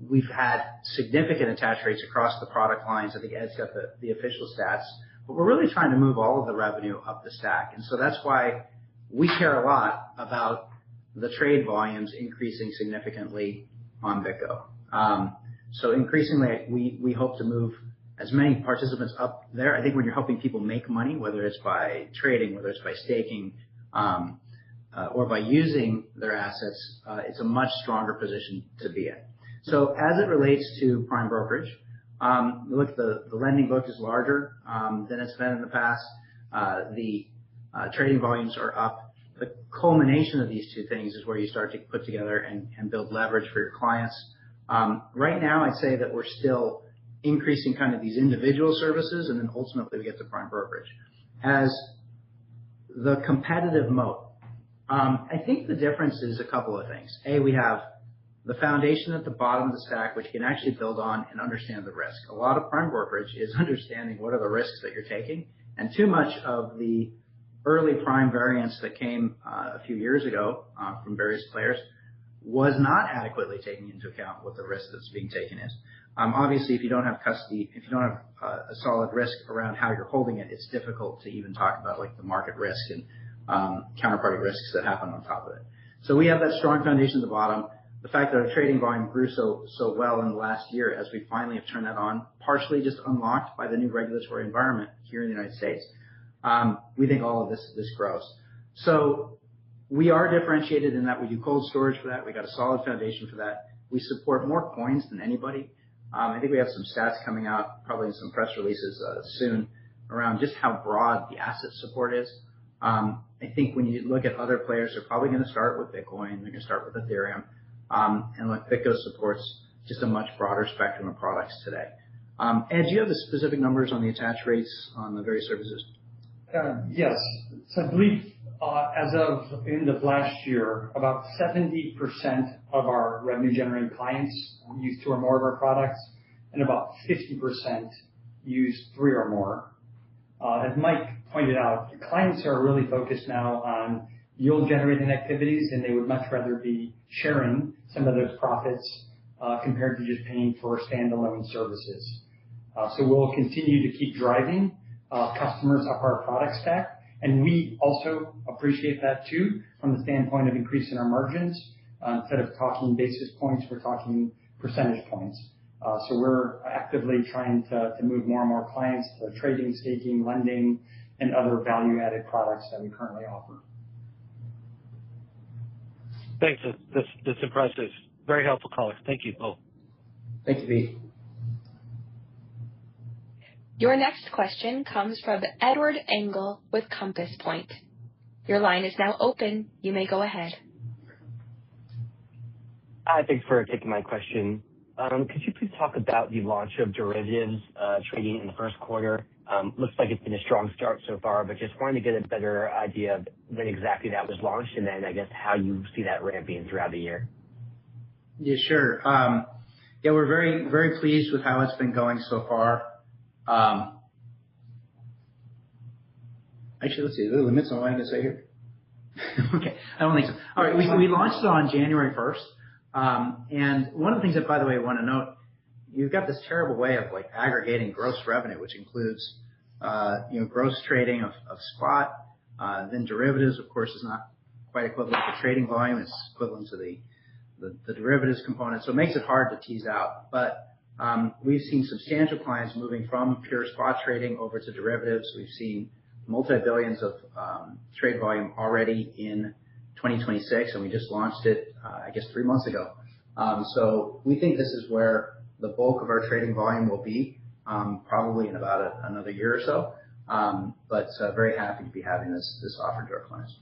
We've had significant attach rates across the product lines. I think Ed's got the official stats, but we're really trying to move all of the revenue up the stack. And so that's why we care a lot about the trade volumes increasing significantly on Bitgo. So increasingly, we hope to move as many participants up there. I think when you're helping people make money, whether it's by trading, whether it's by staking, or by using their assets, it's a much stronger position to be in. So as it relates to prime brokerage, look, the lending book is larger than it's been in the past. The trading volumes are up. The culmination of these two things is where you start to put together and build leverage for your clients. Right now, I'd say that we're still increasing kind of these individual services, and then ultimately we get to prime brokerage. As the competitive moat, I think the difference is a couple of things. A, we have the foundation at the bottom of the stack, which you can actually build on and understand the risk. A lot of prime brokerage is understanding what are the risks that you're taking, and too much of the early prime variance that came a few years ago from various players was not adequately taking into account what the risk that's being taken is. Obviously, if you don't have custody, if you don't have a solid risk around how you're holding it, it's difficult to even talk about like the market risk and counterparty risks that happen on top of it. So we have that strong foundation at the bottom. The fact that our trading volume grew so well in the last year, as we finally have turned that on, partially just unlocked by the new regulatory environment here in the United States, we think all of this grows. So we are differentiated in that we do cold storage for that. We got a solid foundation for that. We support more coins than anybody. I think we have some stats coming out, probably in some press releases soon, around just how broad the asset support is. I think when you look at other players, they're probably going to start with Bitcoin. They're going to start with Ethereum. And like Bitgo supports just a much broader spectrum of products today. Ed, do you have the specific numbers on the attach rates on the various services? Yes. So I believe as of the end of last year, about 70% of our revenue-generating clients use 2 or more of our products, and about 50% use 3 or more. As Mike pointed out, clients are really focused now on yield-generating activities, and they would much rather be sharing some of those profits compared to just paying for standalone services. So we'll continue to keep driving customers up our product stack, and we also appreciate that too from the standpoint of increasing our margins. Instead of talking basis points, we're talking percentage points. So we're actively trying to move more and more clients to trading, staking, lending, and other value-added products that we currently offer. Thanks. That's impressive. Very helpful caller. Thank you both. Thank you, Pete. Your next question comes from Edward Engel with Compass Point. Your line is now open. You may go ahead. Hi, thanks for taking my question. Could you please talk about the launch of derivatives trading in the first quarter? Looks like it's been a strong start so far, but just wanted to get a better idea of when exactly that was launched, and then I guess how you see that ramping throughout the year. Yeah, sure. Yeah, we're very, very pleased with how it's been going so far. Actually, let's see. Are there limits on what I can say here? Okay, I don't think so. All right, we launched it on January 1st. And one of the things that, by the way, I want to note, you've got this terrible way of like aggregating gross revenue, which includes, gross trading of spot. Then derivatives, of course, is not quite equivalent to trading volume. It's equivalent to the derivatives component. So it makes it hard to tease out. But we've seen substantial clients moving from pure spot trading over to derivatives. We've seen multi-billions of trade volume already in 2026, and we just launched it, I guess, 3 months ago. So we think this is where the bulk of our trading volume will be, probably in about another year or so. But very happy to be having this offered to our clients.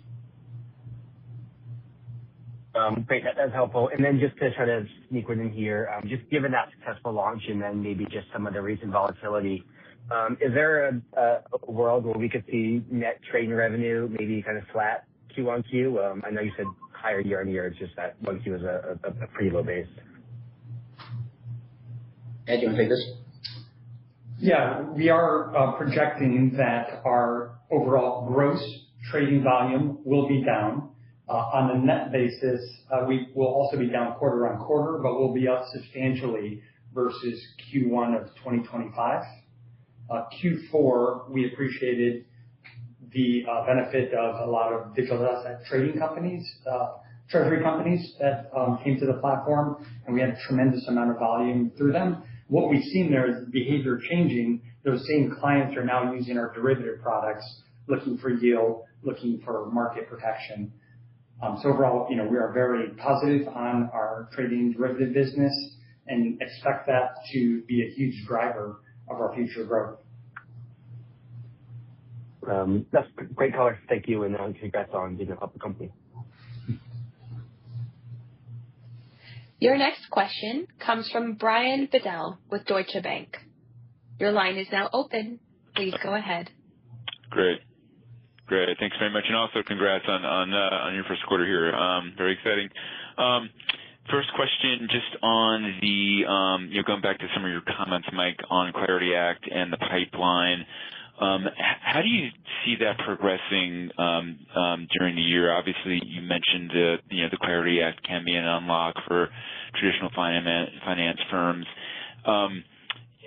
Great, that's helpful. And then just to try to sneak one in here, just given that successful launch and then maybe just some of the recent volatility, is there a world where we could see net trading revenue maybe kind of flat Q on Q? I know you said higher year on year. It's just that 1Q is a pretty low base. Ed, do you want to take this? Yeah, we are projecting that our overall gross trading volume will be down. On a net basis, we will also be down quarter on quarter, but we'll be up substantially versus Q1 of 2025. Q4, we appreciated the benefit of a lot of digital asset trading companies treasury companies that came to the platform, and we had a tremendous amount of volume through them. What we've seen there is behavior changing. Those same clients are now using our derivative products, looking for yield, looking for market protection. So overall, we are very positive on our trading derivative business and expect that to be a huge driver of our future growth. That's great color. Thank you, and congrats on being a public company. Your next question comes from Brian Bedell with Deutsche Bank. Your line is now open. Please go ahead. Great. Thanks very much, and also congrats on your first quarter here. Very exciting. First question, just on the going back to some of your comments, Mike, on Clarity Act and the pipeline. How do you see that progressing during the year? Obviously, you mentioned the Clarity Act can be an unlock for traditional finance firms,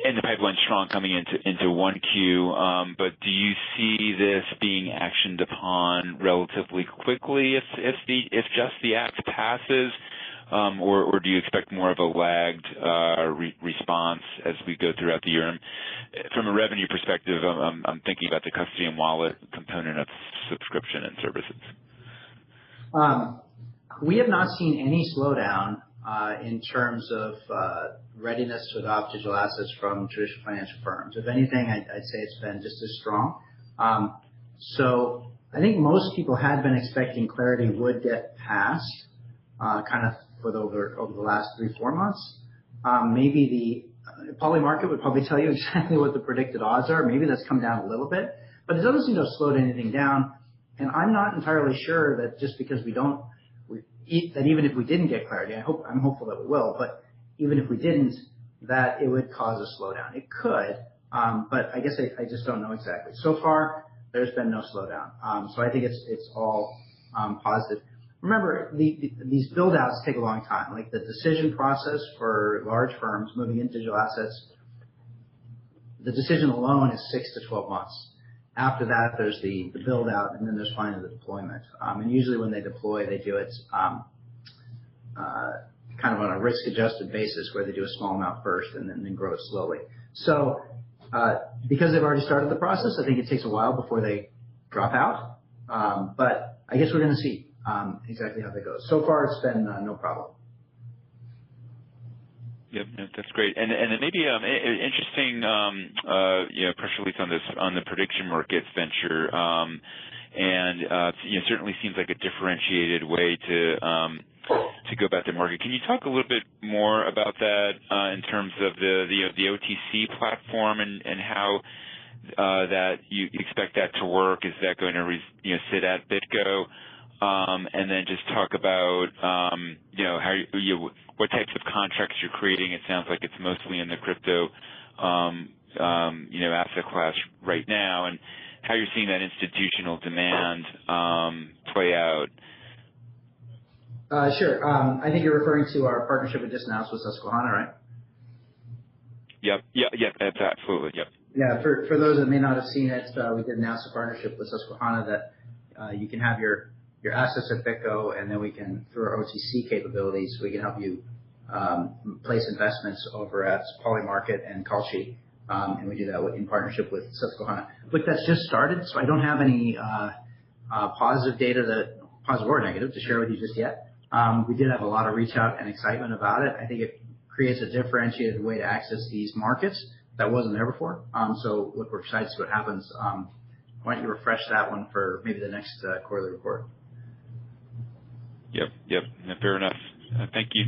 and the pipeline's strong coming into 1Q. But do you see this being actioned upon relatively quickly if just the act passes? Or do you expect more of a lagged response as we go throughout the year? And from a revenue perspective, I'm thinking about the custody and wallet component of subscription and services. We have not seen any slowdown in terms of readiness to adopt digital assets from traditional financial firms. If anything, I'd say it's been just as strong. So I think most people had been expecting Clarity would get passed kind of over the last 3-4 months. Maybe the poly market would probably tell you exactly what the predicted odds are. Maybe that's come down a little bit, but it doesn't seem to have slowed anything down. And I'm not entirely sure that just because that even if we didn't get Clarity, I'm hopeful that we will, but even if we didn't, that it would cause a slowdown. It could, but I guess I just don't know exactly. So far, there's been no slowdown. So I think it's all positive. Remember, these build-outs take a long time. Like the decision process for large firms moving into digital assets, the decision alone is 6 to 12 months. After that, there's the build-out, and then there's finally the deployment. And usually when they deploy, they do it kind of on a risk-adjusted basis where they do a small amount first and then grow it slowly. So because they've already started the process, I think it takes a while before they drop out. But I guess we're going to see exactly how that goes. So far, it's been no problem. Yep, that's great. And then maybe interesting press release on the prediction markets venture, and certainly seems like a differentiated way to go about the market. Can you talk a little bit more about that in terms of the OTC platform and how that you expect that to work? Is that going to sit at Bitgo? And then just talk about how what types of contracts you're creating. It sounds like it's mostly in the crypto asset class right now, and how you're seeing that institutional demand play out. Sure. I think you're referring to our partnership we just announced with Susquehanna, right? Yep, absolutely, yep. Yeah, for those that may not have seen it, we did announce a partnership with Susquehanna that you can have your assets at Bitgo, and then we can, through our OTC capabilities, we can help you place investments over at Polymarket and Kalshi, and we do that in partnership with Susquehanna. Look, that's just started, so I don't have any positive data, positive or negative, to share with you just yet. We did have a lot of reach out and excitement about it. I think it creates a differentiated way to access these markets that wasn't there before. So look, we're excited to see what happens. Why don't you refresh that one for maybe the next quarterly report? Yep. Fair enough. Thank you.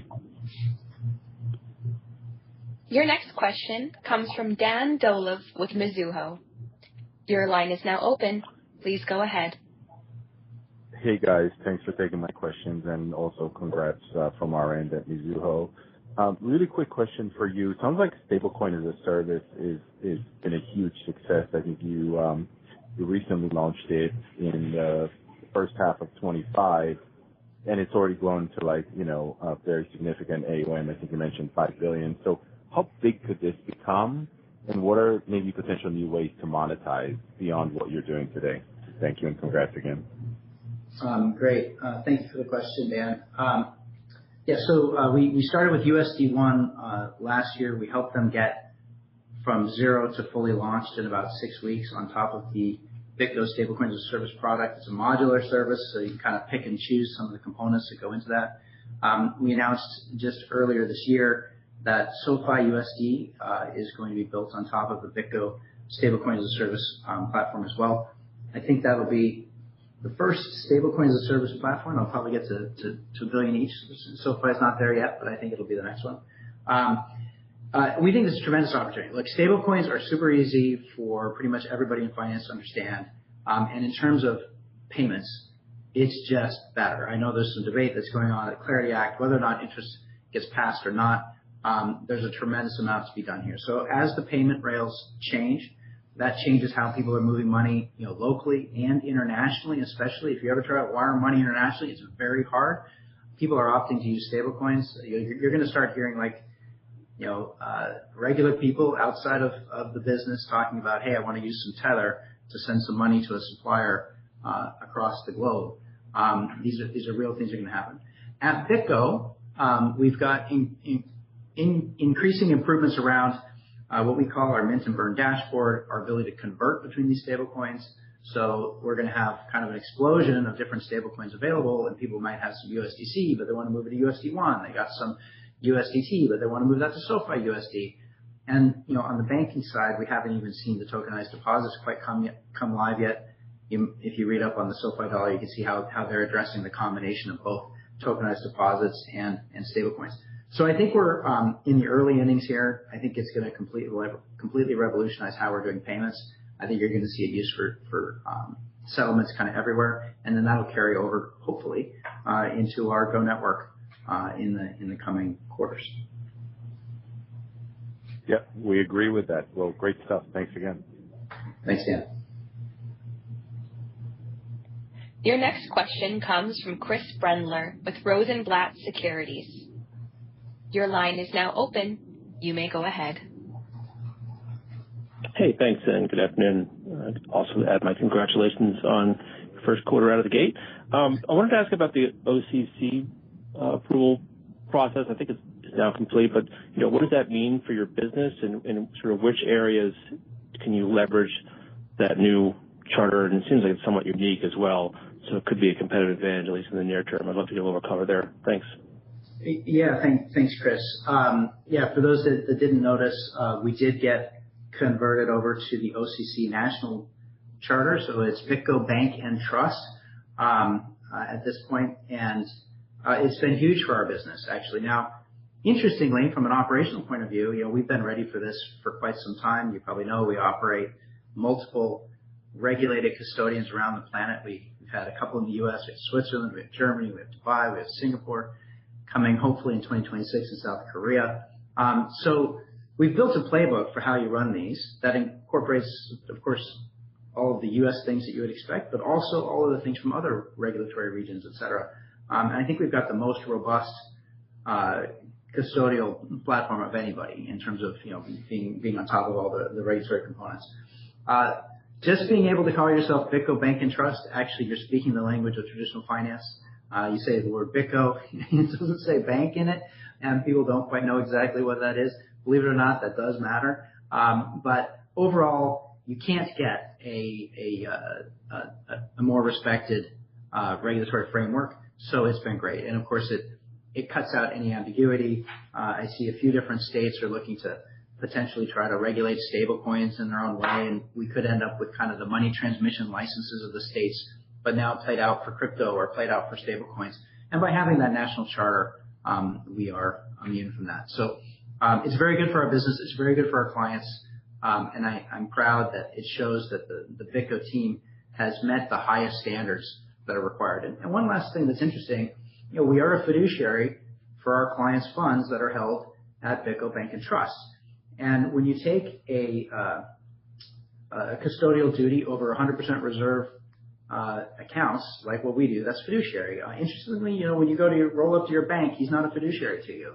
Your next question comes from Dan Dolev with Mizuho. Your line is now open. Please go ahead. Hey guys, thanks for taking my questions, and also congrats from our end at Mizuho. Really quick question for you. Sounds like stablecoin as a service is been a huge success. I think you recently launched it in the first half of 25. And it's already grown to a very significant AUM. I think you mentioned $5 billion. So how big could this become? And what are maybe potential new ways to monetize beyond what you're doing today? Thank you, and congrats again. Great. Thank you for the question, Dan. So we started with USD1 last year. We helped them get from zero to fully launched in about 6 weeks on top of the Bitgo Stablecoins as a Service product. It's a modular service, so you can kind of pick and choose some of the components that go into that. We announced just earlier this year that SoFi USD is going to be built on top of the Bitgo Stablecoins as a Service platform as well. I think that'll be the first stablecoins as a service platform. I'll probably get to $2 billion each. SoFi is not there yet, but I think it'll be the next one. We think this is a tremendous opportunity. Look, stablecoins are super easy for pretty much everybody in finance to understand. And in terms of payments, it's just better. I know there's some debate that's going on at the Clarity Act, whether or not interest gets passed or not. There's a tremendous amount to be done here. So as the payment rails change, that changes how people are moving money, locally and internationally, especially if you ever try to wire money internationally, it's very hard. People are opting to use stablecoins. You're going to start hearing regular people outside of the business talking about, hey, I want to use some Tether to send some money to a supplier across the globe. These are real things that are going to happen. At Bitgo, we've got increasing improvements around what we call our mint and burn dashboard, our ability to convert between these stablecoins. So we're going to have kind of an explosion of different stablecoins available, and people might have some USDC, but they want to move it to USD1. They got some USDT, but they want to move that to SoFi USD. And on the banking side, we haven't even seen the tokenized deposits quite come live yet. If you read up on the SoFi dollar, you can see how they're addressing the combination of both tokenized deposits and stablecoins. So I think we're in the early innings here. I think it's going to completely revolutionize how we're doing payments. I think you're going to see it used for settlements kind of everywhere, and then that'll carry over, hopefully, into our Go network in the coming quarters. Yeah, we agree with that. Well, great stuff. Thanks again. Thanks, Dan. Your next question comes from Chris Brendler with Rosenblatt Securities. Your line is now open. You may go ahead. Hey, thanks, and good afternoon. I'd also add my congratulations on your first quarter out of the gate. I wanted to ask about the OCC approval process. I think it's now complete, but what does that mean for your business, and sort of which areas can you leverage that new charter? And it seems like it's somewhat unique as well, so it could be a competitive advantage, at least in the near term. I'd love to get a little more color there. Thanks. Yeah, thanks, Chris. For those that didn't notice, we did get converted over to the OCC national charter, so it's Bitgo Bank and Trust at this point, and it's been huge for our business, actually. Now, interestingly, from an operational point of view, we've been ready for this for quite some time. You probably know we operate multiple regulated custodians around the planet. We've had a couple in the U.S. We have Switzerland, we have Germany, we have Dubai, we have Singapore, coming hopefully in 2026 in South Korea. So we've built a playbook for how you run these that incorporates, of course, all of the U.S. things that you would expect, but also all of the things from other regulatory regions, et cetera. And I think we've got the most robust custodial platform of anybody in terms of being on top of all the regulatory components. Just being able to call yourself Bitgo Bank and Trust, actually you're speaking the language of traditional finance. You say the word Bitgo, it doesn't say bank in it, and people don't quite know exactly what that is. Believe it or not, that does matter. But overall, you can't get a more respected regulatory framework, so it's been great. And of course, it cuts out any ambiguity. I see a few different states are looking to potentially try to regulate stablecoins in their own way, and we could end up with kind of the money transmission licenses of the states, but now played out for crypto or played out for stablecoins. And by having that national charter, we are immune from that. So it's very good for our business. It's very good for our clients. And I'm proud that it shows that the Bitgo team has met the highest standards that are required. And one last thing that's interesting, we are a fiduciary for our clients' funds that are held at Bitgo Bank and Trust. And when you take a custodial duty over 100% reserve accounts, like what we do, that's fiduciary. Interestingly, when you go to roll up to your bank, he's not a fiduciary to you.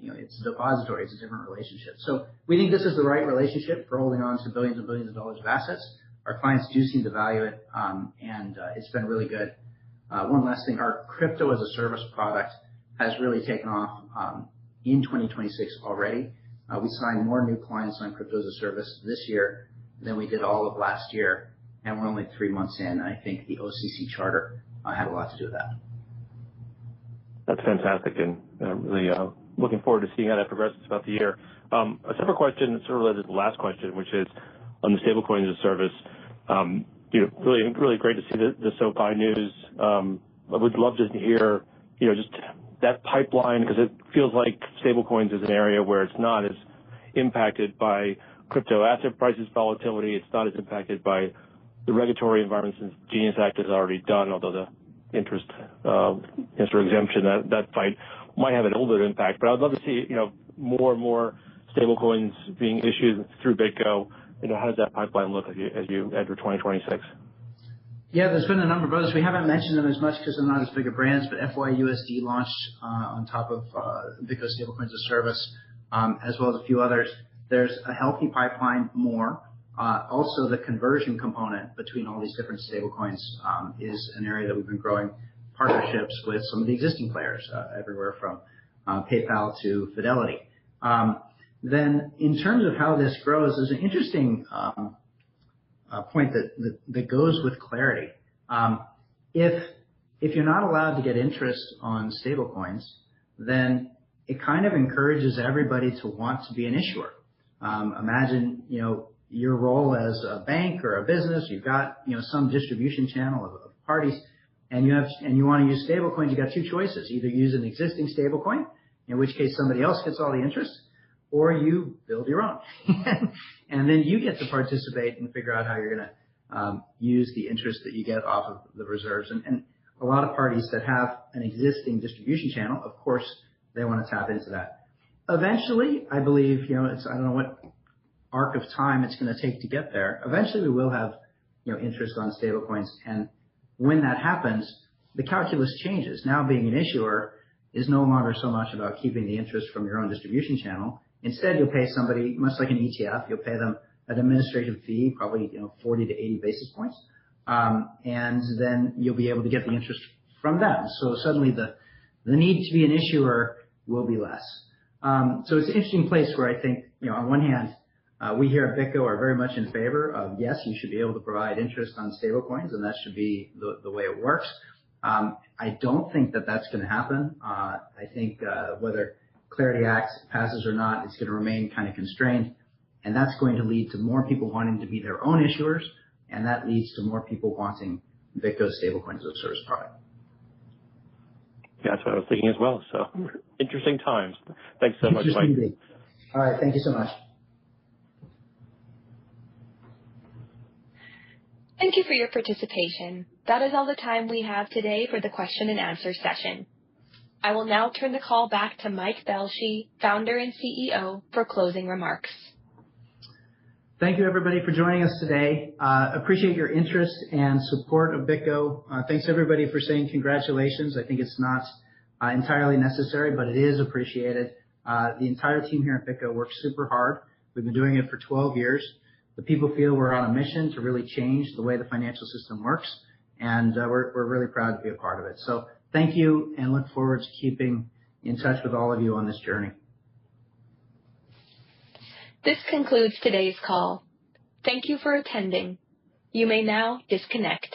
It's a depository. It's a different relationship. So we think this is the right relationship for holding on to billions and billions of dollars of assets. Our clients do seem to value it, and it's been really good. One last thing, our crypto as a service product has really taken off in 2026 already. We signed more new clients on crypto as a service this year than we did all of last year, and we're only 3 months in. I think the OCC charter had a lot to do with that. That's fantastic, and really looking forward to seeing how that progresses throughout the year. A separate question, sort of related to the last question, which is on the stablecoin as a service. Really great to see the SoFi news. I would love to hear, just that pipeline, because it feels like stablecoins is an area where it's not as impacted by crypto asset prices volatility. It's not as impacted by the regulatory environment since Genius Act is already done, although the interest exemption, that fight might have a little bit of impact. But I'd love to see, more and more stablecoins being issued through Bitgo. How does that pipeline look as you enter 2026? Yeah, there's been a number of others. We haven't mentioned them as much because they're not as big of brands, but FYUSD launched on top of Bitgo stablecoins as a service, as well as a few others. There's a healthy pipeline more. Also, the conversion component between all these different stablecoins is an area that we've been growing partnerships with some of the existing players, everywhere from PayPal to Fidelity. Then, in terms of how this grows, there's an interesting point that goes with clarity. If you're not allowed to get interest on stablecoins, then it kind of encourages everybody to want to be an issuer. Imagine, your role as a bank or a business. You've got, some distribution channel of parties, and you want to use stablecoins. You got two choices: either use an existing stablecoin, in which case somebody else gets all the interest, or you build your own, and then you get to participate and figure out how you're going to use the interest that you get off of the reserves. And a lot of parties that have an existing distribution channel, of course, they want to tap into that. Eventually, I believe, I don't know what arc of time it's going to take to get there. Eventually, we will have, interest on stablecoins, and when that happens, the calculus changes. Now, being an issuer is no longer so much about keeping the interest from your own distribution channel. Instead, you'll pay somebody, much like an ETF, you'll pay them an administrative fee, probably 40 to 80 basis points, and then you'll be able to get the interest from them. So suddenly, the need to be an issuer will be less. So it's an interesting place where I think, on one hand, we here at Bitgo are very much in favor of, yes, you should be able to provide interest on stablecoins, and that should be the way it works. I don't think that that's going to happen. I think whether Clarity Act passes or not, it's going to remain kind of constrained, and that's going to lead to more people wanting to be their own issuers, and that leads to more people wanting Bitgo stablecoins as a service product. Yeah, that's what I was thinking as well. So interesting times. Thanks so much, Mike. All right, thank you so much. Thank you for your participation. That is all the time we have today for the question and answer session. I will now turn the call back to Mike Belshe, founder and CEO, for closing remarks. Thank you, everybody, for joining us today. Appreciate your interest and support of Bitgo. Thanks, everybody, for saying congratulations. I think it's not entirely necessary, but it is appreciated. The entire team here at Bitgo works super hard. We've been doing it for 12 years. The people feel we're on a mission to really change the way the financial system works, and we're really proud to be a part of it. So thank you, and look forward to keeping in touch with all of you on this journey. This concludes today's call. Thank you for attending. You may now disconnect.